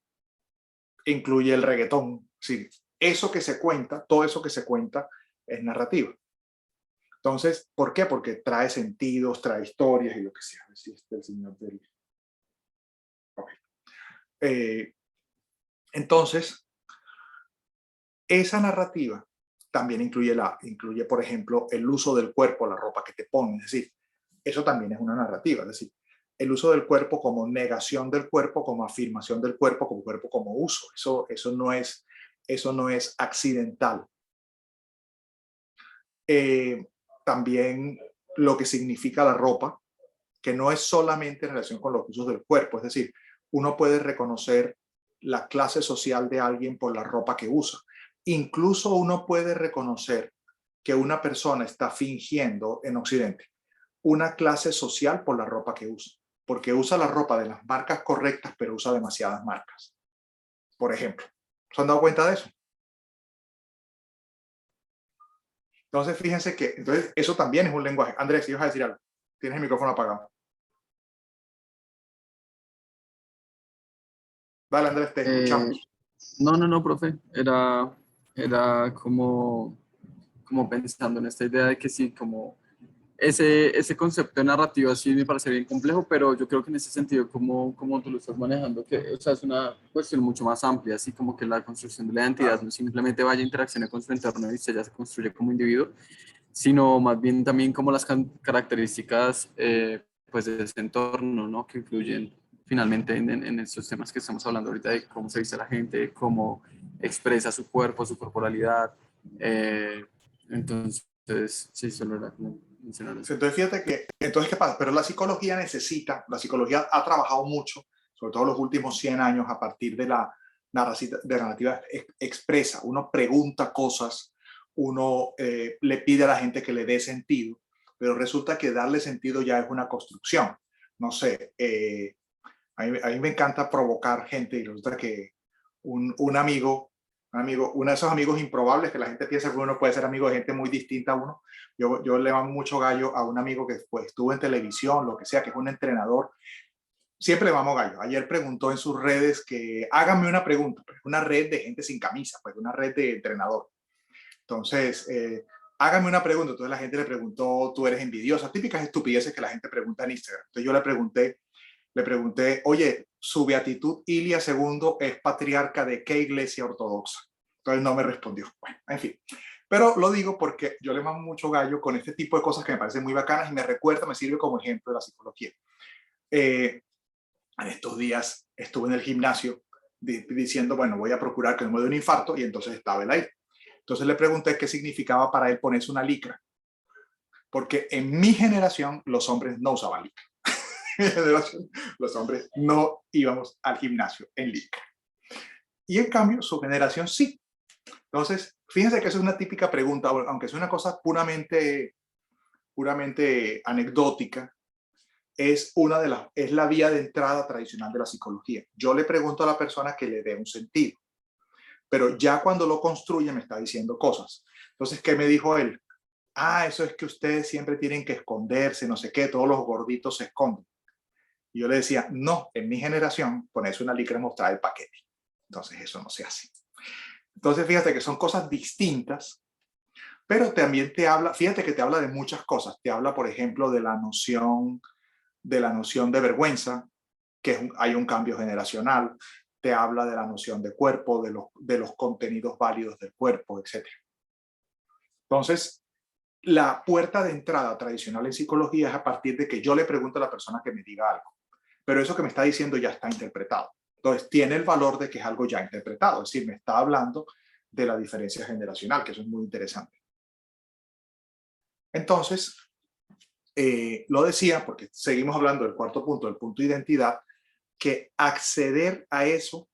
incluye el reggaetón. Sí, eso que se cuenta, todo eso que se cuenta es narrativa. Entonces, ¿por qué? Porque trae sentidos, trae historias y lo que sea. Así es el señor del... Okay. Entonces, esa narrativa también incluye, por ejemplo, el uso del cuerpo, la ropa que te ponen. Es decir, eso también es una narrativa. Es decir, el uso del cuerpo como negación del cuerpo, como afirmación del cuerpo como uso. Eso no es accidental. También lo que significa la ropa, que no es solamente en relación con los usos del cuerpo. Es decir, uno puede reconocer la clase social de alguien por la ropa que usa. Incluso uno puede reconocer que una persona está fingiendo en Occidente una clase social por la ropa que usa, porque usa la ropa de las marcas correctas, pero usa demasiadas marcas. Por ejemplo, ¿se han dado cuenta de eso? Entonces, fíjense que eso también es un lenguaje. Andrés, si vas a decir algo, tienes el micrófono apagado. Dale, Andrés, te escuchamos. No, profe. Era como pensando en esta idea de que sí, como ese concepto de narrativa sí me parece bien complejo, pero yo creo que en ese sentido, como tú lo estás manejando, que o sea, es una cuestión mucho más amplia, así como que la construcción de la identidad no simplemente vaya a interaccionar con su entorno y ya se construye como individuo, sino más bien también como las características pues de ese entorno, ¿no? Que influyen finalmente en estos temas que estamos hablando ahorita de cómo se viste la gente, cómo expresa su cuerpo, su corporalidad. Entonces, sí, solo era como mencionar eso. Entonces, fíjate que, entonces, ¿qué pasa? Pero la psicología la psicología ha trabajado mucho, sobre todo los últimos 100 años, a partir de la narrativa expresa. Uno pregunta cosas, uno le pide a la gente que le dé sentido, pero resulta que darle sentido ya es una construcción. No sé, a mí me encanta provocar gente y resulta que un amigo, uno de esos amigos improbables que la gente piensa que uno puede ser amigo de gente muy distinta a uno. Yo le mando mucho gallo a un amigo que pues, estuvo en televisión, lo que sea, que es un entrenador. Siempre le mamo gallo. Ayer preguntó en sus redes que háganme una pregunta. Pues, una red de gente sin camisa, pues una red de entrenador. Entonces, háganme una pregunta. Entonces la gente le preguntó, ¿tú eres envidiosa? Típicas estupideces que la gente pregunta en Instagram. Entonces yo le pregunté, oye, su beatitud Ilia II es patriarca de qué iglesia ortodoxa. Entonces no me respondió. Bueno, en fin. Pero lo digo porque yo le mando mucho gallo con este tipo de cosas que me parecen muy bacanas y me sirve como ejemplo de la psicología. En estos días estuve en el gimnasio diciendo, bueno, voy a procurar que no me dé un infarto, y entonces estaba él ahí. Entonces le pregunté qué significaba para él ponerse una licra. Porque en mi generación los hombres no usaban licra. Los hombres no íbamos al gimnasio en licra. Y en cambio, su generación sí. Entonces, fíjense que eso es una típica pregunta, aunque es una cosa puramente anecdótica, es la vía de entrada tradicional de la psicología. Yo le pregunto a la persona que le dé un sentido, pero ya cuando lo construye me está diciendo cosas. Entonces, ¿qué me dijo él? Eso es que ustedes siempre tienen que esconderse, no sé qué, todos los gorditos se esconden. Y yo le decía, no, en mi generación ponerse una licra es mostrar el paquete. Entonces eso no se hace. Entonces fíjate que son cosas distintas, pero también fíjate que te habla de muchas cosas. Te habla, por ejemplo, de la noción de vergüenza, que hay un cambio generacional. Te habla de la noción de cuerpo, de los contenidos válidos del cuerpo, etc. Entonces, la puerta de entrada tradicional en psicología es a partir de que yo le pregunto a la persona que me diga algo. Pero eso que me está diciendo ya está interpretado. Entonces, tiene el valor de que es algo ya interpretado. Es decir, me está hablando de la diferencia generacional, que eso es muy interesante. Entonces, lo decía porque seguimos hablando del cuarto punto, del punto de identidad, que acceder a eso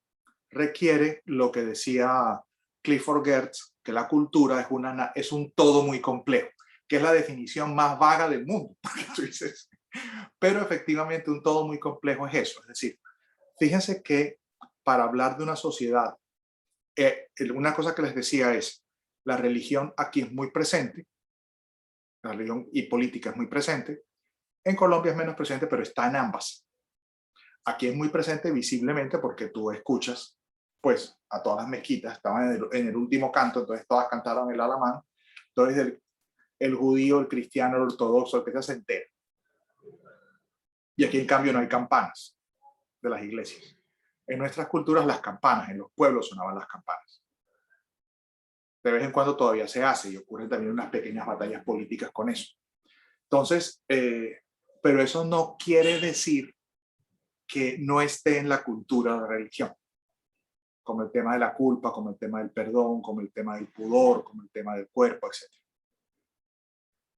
requiere lo que decía Clifford Geertz, que la cultura es un todo muy complejo, que es la definición más vaga del mundo. Tú dices, pero efectivamente un todo muy complejo es eso. Es decir, fíjense que para hablar de una sociedad, una cosa que les decía es, la religión aquí es muy presente, la religión y política es muy presente, en Colombia es menos presente, pero está en ambas. Aquí es muy presente visiblemente porque tú escuchas, pues, a todas las mezquitas, estaban en el último canto, entonces todas cantaron el alamán, entonces el judío, el cristiano, el ortodoxo, el que se entera. Y aquí en cambio no hay campanas de las iglesias. En nuestras culturas las campanas, en los pueblos sonaban las campanas. De vez en cuando todavía se hace y ocurren también unas pequeñas batallas políticas con eso. Entonces, pero eso no quiere decir que no esté en la cultura de la religión, como el tema de la culpa, como el tema del perdón, como el tema del pudor, como el tema del cuerpo, etc.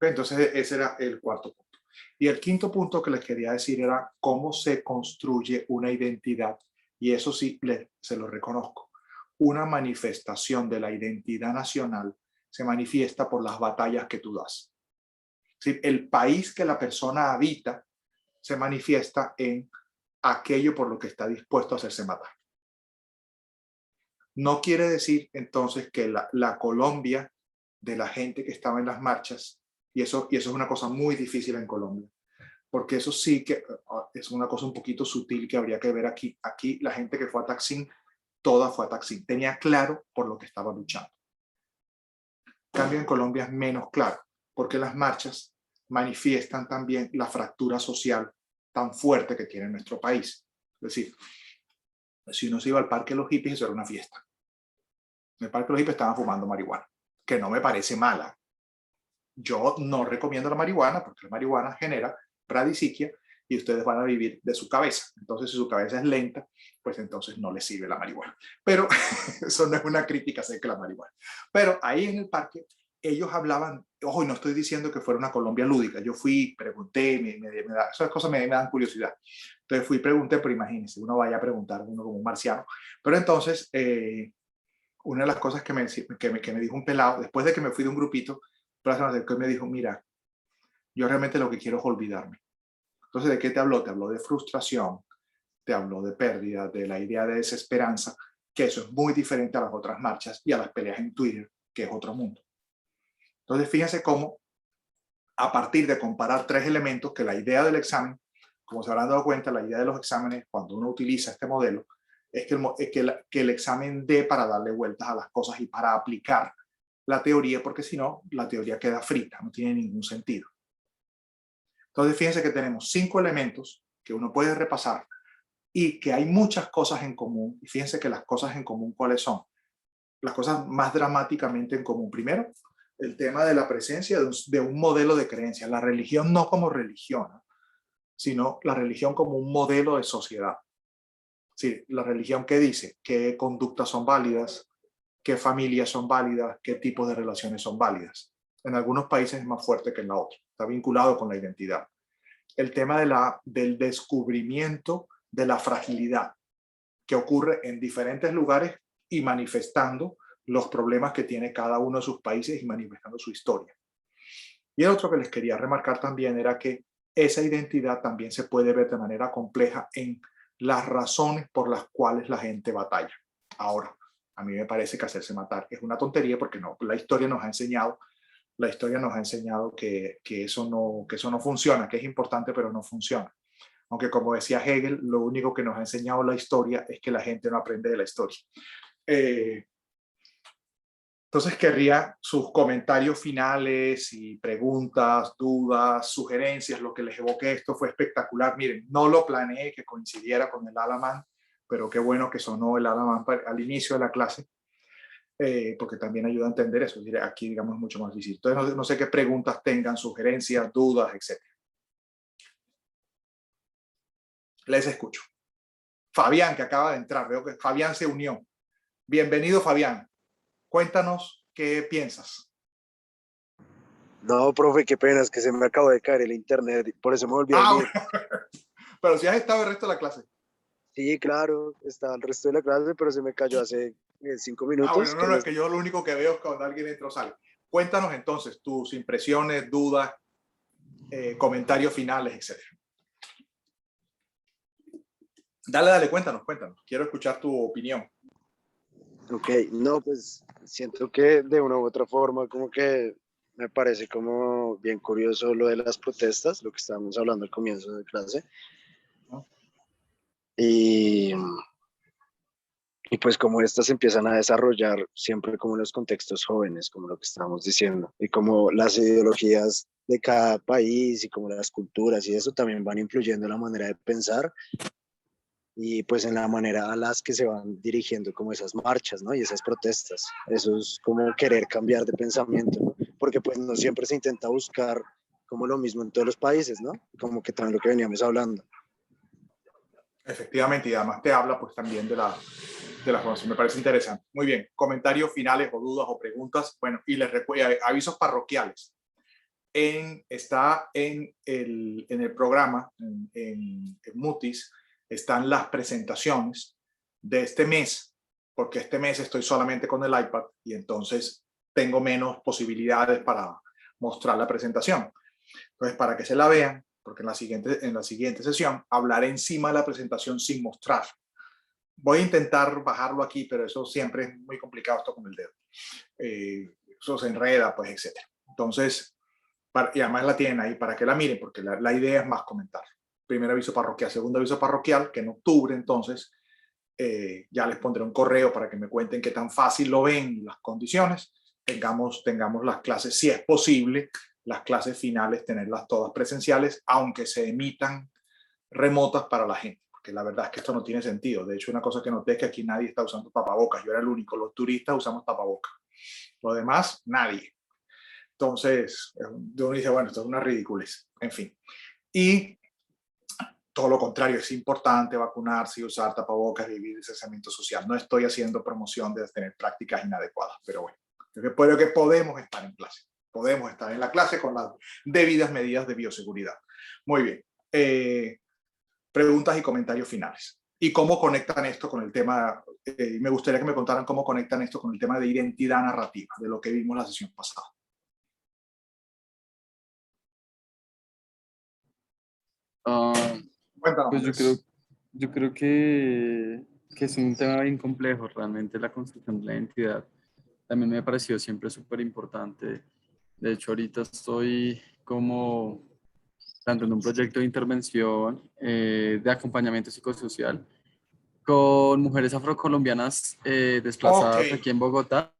Entonces, ese era el cuarto punto. Y el quinto punto que les quería decir era cómo se construye una identidad, y eso sí, se lo reconozco. Una manifestación de la identidad nacional se manifiesta por las batallas que tú das. ¿Sí? El país que la persona habita se manifiesta en aquello por lo que está dispuesto a hacerse matar. No quiere decir entonces que la Colombia de la gente que estaba en las marchas, y eso es una cosa muy difícil en Colombia, porque eso sí que es una cosa un poquito sutil que habría que ver aquí. Aquí la gente que fue a Taksim, toda fue a Taksim, tenía claro por lo que estaba luchando. En cambio en Colombia es menos claro, porque las marchas manifiestan también la fractura social tan fuerte que tiene nuestro país. Es decir, si uno se iba al Parque de los Hippies, eso era una fiesta. En el Parque de los Hippies estaban fumando marihuana, que no me parece mala. Yo no recomiendo la marihuana porque la marihuana genera bradisiquia y ustedes van a vivir de su cabeza. Entonces, si su cabeza es lenta, pues entonces no les sirve la marihuana. Pero eso no es una crítica seca a la marihuana. Pero ahí en el parque, ellos hablaban, ojo, y no estoy diciendo que fuera una Colombia lúdica. Yo fui, pregunté, esas cosas me dan curiosidad. Entonces fui, pregunté, pero imagínense, uno vaya a preguntar, uno como un marciano. Pero entonces, una de las cosas que me dijo un pelado, después de que me fui de un grupito, que me dijo, mira, yo realmente lo que quiero es olvidarme. Entonces, ¿de qué te habló? Te habló de frustración, te habló de pérdida, de la idea de desesperanza, que eso es muy diferente a las otras marchas y a las peleas en Twitter, que es otro mundo. Entonces, fíjense cómo, a partir de comparar tres elementos, que la idea del examen, como se habrán dado cuenta, la idea de los exámenes, cuando uno utiliza este modelo, es que el examen dé para darle vueltas a las cosas y para aplicar la teoría, porque si no, la teoría queda frita, no tiene ningún sentido. Entonces, fíjense que tenemos 5 elementos que uno puede repasar y que hay muchas cosas en común. Y fíjense que las cosas en común, ¿cuáles son? Las cosas más dramáticamente en común. Primero, el tema de la presencia de un modelo de creencia. La religión no como religión, sino la religión como un modelo de sociedad. Sí, la religión que dice qué conductas son válidas, qué familias son válidas, qué tipos de relaciones son válidas. En algunos países es más fuerte que en la otra. Está vinculado con la identidad. El tema del descubrimiento de la fragilidad que ocurre en diferentes lugares y manifestando los problemas que tiene cada uno de sus países y manifestando su historia. Y el otro que les quería remarcar también era que esa identidad también se puede ver de manera compleja en las razones por las cuales la gente batalla. Ahora, a mí me parece que hacerse matar es una tontería porque no, la historia nos ha enseñado que eso no funciona, que es importante pero no funciona. Aunque como decía Hegel, lo único que nos ha enseñado la historia es que la gente no aprende de la historia. Entonces querría sus comentarios finales y preguntas, dudas, sugerencias, lo que les evoque. Esto fue espectacular. Miren, no lo planeé que coincidiera con el Alamán, pero qué bueno que sonó el Alamán al inicio de la clase. porque también ayuda a entender eso. Aquí, digamos, es mucho más difícil. Entonces, no sé qué preguntas tengan, sugerencias, dudas, etc. Les escucho. Fabián, que acaba de entrar, veo que Fabián se unió. Bienvenido, Fabián. Cuéntanos qué piensas. No, profe, qué pena, es que se me acabó de caer el internet, por eso me volví a unir. Pero si has estado el resto de la clase. Sí, claro, estaba el resto de la clase, pero se me cayó hace 5 minutos. Bueno, no, es que yo lo único que veo es cuando alguien entra o sale. Cuéntanos entonces tus impresiones, dudas, comentarios finales, etc. Dale, cuéntanos. Quiero escuchar tu opinión. Ok, no, pues siento que de una u otra forma como que me parece como bien curioso lo de las protestas, lo que estábamos hablando al comienzo de clase. Y pues como estas empiezan a desarrollar siempre como en los contextos jóvenes, como lo que estábamos diciendo, y como las ideologías de cada país y como las culturas y eso también van influyendo en la manera de pensar y pues en la manera a las que se van dirigiendo como esas marchas, ¿no? Y esas protestas. Eso es como querer cambiar de pensamiento, ¿no? Porque pues no siempre se intenta buscar como lo mismo en todos los países, ¿no? Como que también lo que veníamos hablando. Efectivamente, y además te habla pues también de la formación. Me parece interesante. Muy bien, comentarios finales o dudas o preguntas. Bueno, y les recuerdo, avisos parroquiales. Está en el programa, en Mutis, están las presentaciones de este mes, porque este mes estoy solamente con el iPad y entonces tengo menos posibilidades para mostrar la presentación. Entonces, para que se la vean, porque en la siguiente sesión hablaré encima de la presentación sin mostrar. Voy a intentar bajarlo aquí, pero eso siempre es muy complicado, esto con el dedo. Eso se enreda, pues, etc. Entonces, y además la tienen ahí para que la miren, porque la idea es más comentar. Primer aviso parroquial, segundo aviso parroquial, que en octubre, entonces, ya les pondré un correo para que me cuenten qué tan fácil lo ven, las condiciones. Tengamos las clases, si es posible, las clases finales, tenerlas todas presenciales, aunque se emitan remotas para la gente, porque la verdad es que esto no tiene sentido. De hecho, una cosa que noté es que aquí nadie está usando tapabocas. Yo era el único. Los turistas usamos tapabocas. Los demás, nadie. Entonces, uno dice, bueno, esto es una ridiculez. En fin. Y todo lo contrario, es importante vacunarse y usar tapabocas, vivir distanciamiento social. No estoy haciendo promoción de tener prácticas inadecuadas, pero bueno, creo que podemos estar en clase. Podemos estar en la clase con las debidas medidas de bioseguridad. Muy bien. Preguntas y comentarios finales. ¿Y cómo conectan esto con el tema? Me gustaría que me contaran cómo conectan esto con el tema de identidad narrativa, de lo que vimos la sesión pasada. Cuéntanos. Pues yo creo que es un tema bien complejo, realmente la construcción de la identidad. También me pareció siempre súper importante. De hecho, ahorita estoy como tanto en un proyecto de intervención, de acompañamiento psicosocial con mujeres afrocolombianas desplazadas aquí en Bogotá,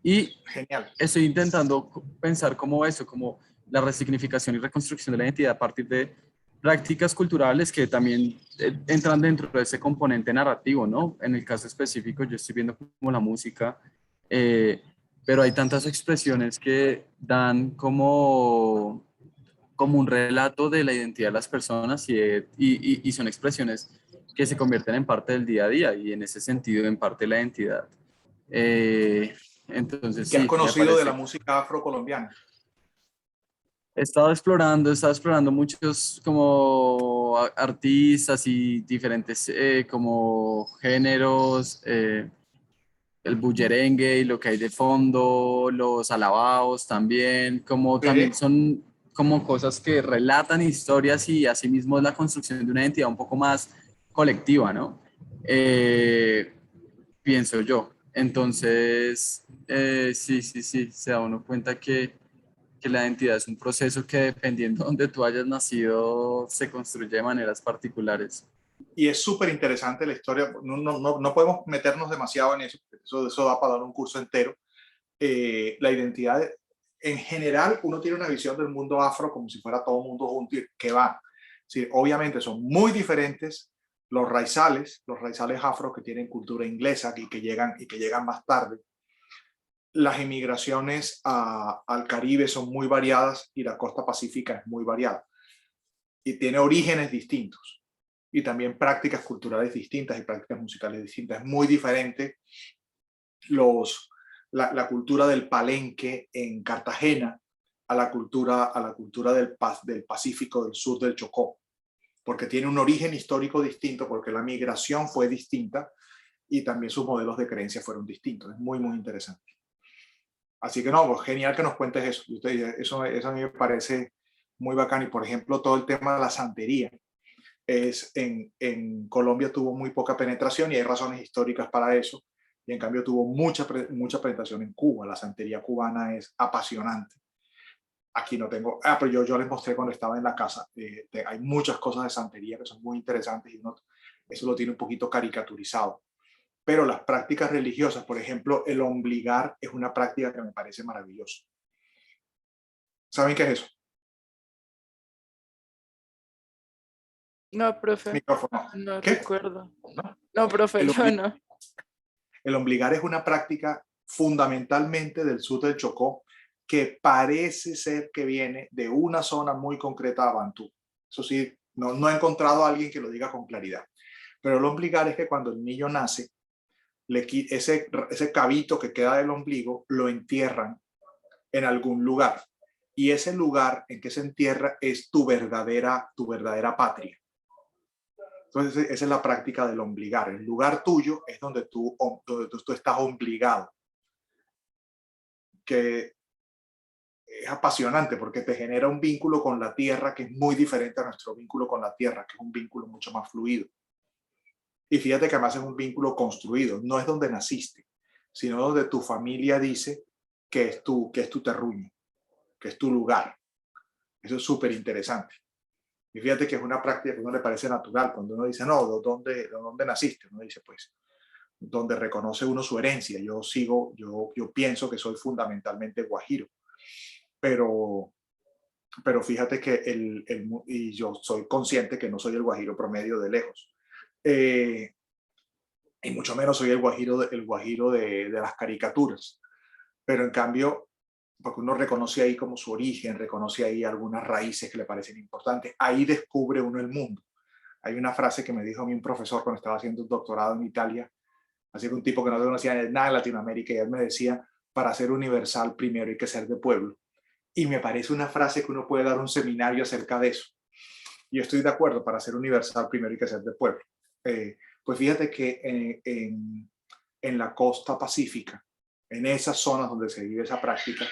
y Genial. estoy intentando pensar como eso, como la resignificación y reconstrucción de la identidad a partir de prácticas culturales que también entran dentro de ese componente narrativo, ¿no? En el caso específico yo estoy viendo como la música, pero hay tantas expresiones que dan como un relato de la identidad de las personas y son expresiones que se convierten en parte del día a día y en ese sentido en parte de la identidad. Entonces, ¿Qué has sí, conocido de la música afrocolombiana? He estado explorando muchos como artistas y diferentes como géneros, el bullerengue y lo que hay de fondo, los alabaos también, como también son como cosas que relatan historias y asimismo es la construcción de una identidad un poco más colectiva, ¿no? Pienso yo. Entonces, sí, se da uno cuenta que la identidad es un proceso que dependiendo de donde tú hayas nacido se construye de maneras particulares. Y es súper interesante la historia. No podemos meternos demasiado en eso, eso da para dar un curso entero. La identidad, en general, uno tiene una visión del mundo afro como si fuera todo el mundo junto y que van. Sí, obviamente son muy diferentes los raizales afro que tienen cultura inglesa y que llegan más tarde, las emigraciones al Caribe son muy variadas y la costa pacífica es muy variada y tiene orígenes distintos y también prácticas culturales distintas y prácticas musicales distintas. Es muy diferente la cultura del palenque en Cartagena a la cultura del Pacífico del sur del Chocó, porque tiene un origen histórico distinto, porque la migración fue distinta y también sus modelos de creencia fueron distintos. Es muy, muy interesante. Así que no, pues genial que nos cuentes eso. Eso a mí me parece muy bacán. Y por ejemplo, todo el tema de la santería. En Colombia tuvo muy poca penetración y hay razones históricas para eso. Y en cambio tuvo mucha penetración en Cuba. La santería cubana es apasionante. Aquí no tengo, pero yo les mostré cuando estaba en la casa. Hay muchas cosas de santería que son muy interesantes y eso lo tiene un poquito caricaturizado. Pero las prácticas religiosas, por ejemplo, el ombligar es una práctica que me parece maravillosa. ¿Saben qué es eso? No, profe, Micrófono. no ¿Qué? recuerdo. ¿No? No, profe, El yo no. El ombligar es una práctica fundamentalmente del sur del Chocó que parece ser que viene de una zona muy concreta de Bantú. Eso sí, no he encontrado a alguien que lo diga con claridad. Pero el ombligar es que cuando el niño nace, ese cabito que queda del ombligo lo entierran en algún lugar. Y ese lugar en que se entierra es tu verdadera patria. Entonces, esa es la práctica del ombligar. El lugar tuyo es donde tú estás obligado. Que es apasionante porque te genera un vínculo con la tierra que es muy diferente a nuestro vínculo con la tierra, que es un vínculo mucho más fluido. Y fíjate que además es un vínculo construido, no es donde naciste, sino donde tu familia dice que es tu terruño, que es tu lugar. Eso es súper interesante. Y fíjate que es una práctica que a uno le parece natural. Cuando uno dice, no, ¿de dónde naciste? Uno dice, pues, donde reconoce uno su herencia. Yo pienso que soy fundamentalmente guajiro. Pero fíjate que y yo soy consciente que no soy el guajiro promedio de lejos. Y mucho menos soy el guajiro de las caricaturas. Pero en cambio, porque uno reconoce ahí como su origen, reconoce ahí algunas raíces que le parecen importantes, ahí descubre uno el mundo. Hay una frase que me dijo a mí un profesor cuando estaba haciendo un doctorado en Italia, así que un tipo que no conocía nada de Latinoamérica, y él me decía, para ser universal primero hay que ser de pueblo. Y me parece una frase que uno puede dar un seminario acerca de eso. Y yo estoy de acuerdo, para ser universal primero hay que ser de pueblo. Pues fíjate que en la costa pacífica, en esas zonas donde se vive esa práctica,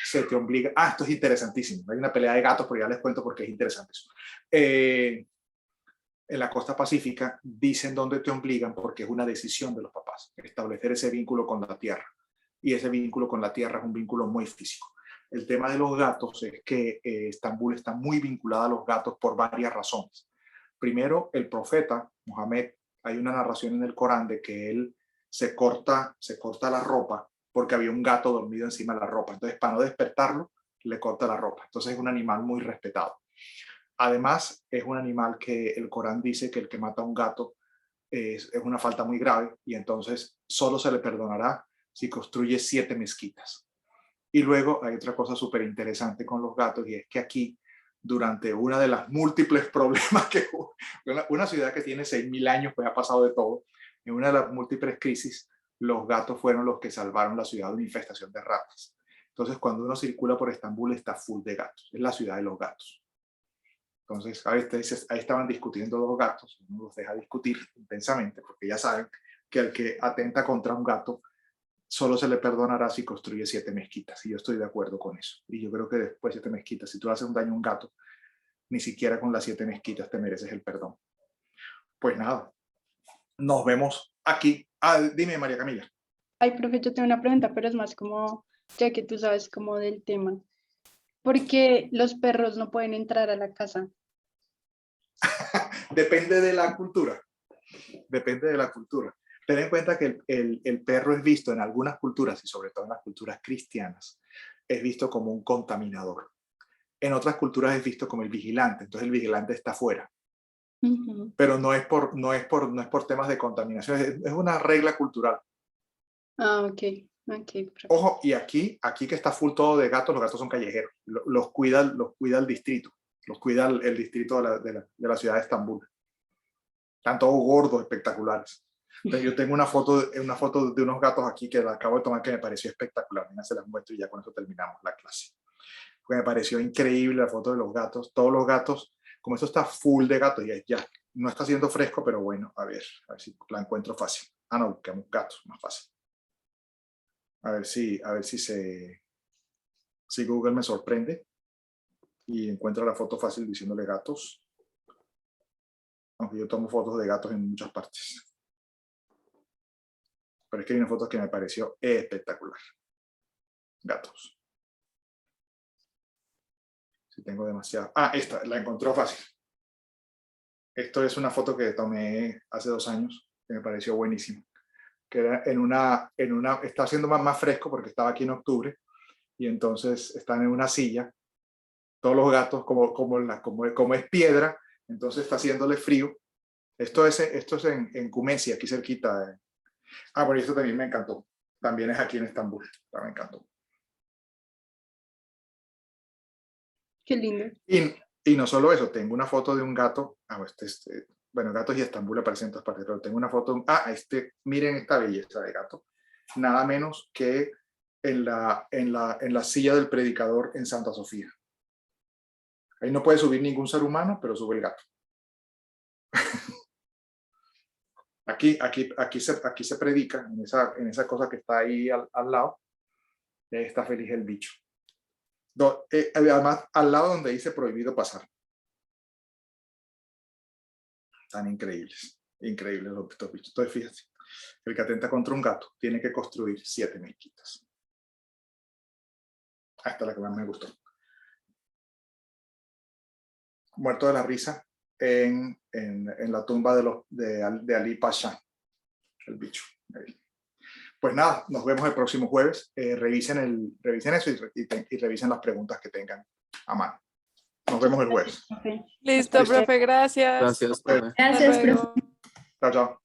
se te obliga. Esto es interesantísimo. Hay una pelea de gatos, pero ya les cuento porque es interesante eso. En la costa pacífica dicen dónde te obligan porque es una decisión de los papás, establecer ese vínculo con la tierra. Y ese vínculo con la tierra es un vínculo muy físico. El tema de los gatos es que Estambul está muy vinculada a los gatos por varias razones. Primero, el profeta Mohammed, hay una narración en el Corán de que él se corta la ropa porque había un gato dormido encima de la ropa. Entonces, para no despertarlo, le corta la ropa. Entonces, es un animal muy respetado. Además, es un animal que el Corán dice que el que mata a un gato es una falta muy grave y entonces solo se le perdonará si construye 7 mezquitas. Y luego hay otra cosa súper interesante con los gatos y es que aquí, durante una de las múltiples problemas que una ciudad que tiene 6.000 años, pues ha pasado de todo, en una de las múltiples crisis, los gatos fueron los que salvaron la ciudad de una infestación de ratas. Entonces, cuando uno circula por Estambul, está full de gatos. Es la ciudad de los gatos. Entonces, ahí estaban discutiendo dos gatos. Uno los deja discutir intensamente porque ya saben que el que atenta contra un gato solo se le perdonará si construye 7 mezquitas. Y yo estoy de acuerdo con eso. Y yo creo que después de 7 mezquitas, si tú haces un daño a un gato, ni siquiera con las 7 mezquitas te mereces el perdón. Pues nada, nos vemos aquí. Dime, María Camila. Ay, profe, yo tengo una pregunta, pero es más como, ya que tú sabes como del tema. ¿Por qué los perros no pueden entrar a la casa? Depende de la cultura. Depende de la cultura. Ten en cuenta que el perro es visto en algunas culturas, y sobre todo en las culturas cristianas, es visto como un contaminador. En otras culturas es visto como el vigilante, entonces el vigilante está afuera. Pero no es por temas de contaminación, es una regla cultural. Ah, ok. Ok, perfecto. Ojo, y aquí que está full todo de gatos, los gatos son callejeros. Los cuida el distrito. Los cuida el distrito de la ciudad de Estambul. Están todos gordos, espectaculares. Entonces, yo tengo una foto de unos gatos aquí que la acabo de tomar que me pareció espectacular. Mira, se las muestro y ya con eso terminamos la clase. Porque me pareció increíble la foto de los gatos. Todos los gatos, como esto está full de gatos, ya no está haciendo fresco, pero bueno, a ver si la encuentro fácil. Ah, no, busquemos gatos, más fácil. A ver si Google me sorprende y encuentra la foto fácil diciéndole gatos. Aunque yo tomo fotos de gatos en muchas partes. Pero es que hay una foto que me pareció espectacular. Gatos. Si tengo demasiado. Ah, esta, la encontró fácil. Esto es una foto que tomé hace 2 años, que me pareció buenísima. Que era está haciendo más fresco porque estaba aquí en octubre, y entonces están en una silla, todos los gatos, como es piedra, entonces está haciéndole frío. Esto es en Kumesi, aquí cerquita. Bueno, y esto también me encantó. También es aquí en Estambul. Me encantó. Qué lindo. Y no solo eso, tengo una foto de un gato. Bueno, gatos y Estambul aparecen en todas partes, pero tengo una foto. Miren esta belleza de gato. Nada menos que en la silla del predicador en Santa Sofía. Ahí no puede subir ningún ser humano, pero sube el gato. Aquí se predica, en esa cosa que está ahí al lado, está feliz el bicho. Además, al lado donde dice prohibido pasar. Tan increíbles estos bichos. Entonces, fíjate, el que atenta contra un gato tiene que construir 7 mezquitas. Esta es la que más me gustó. Muerto de la risa en la tumba de Ali Pasha, el bicho. Pues nada, nos vemos el próximo jueves. Revisen eso y revisen las preguntas que tengan a mano. Nos vemos el jueves. Ok. Listo, profe, gracias. Gracias, profe. Hasta Gracias, luego. profe. Chao, chao.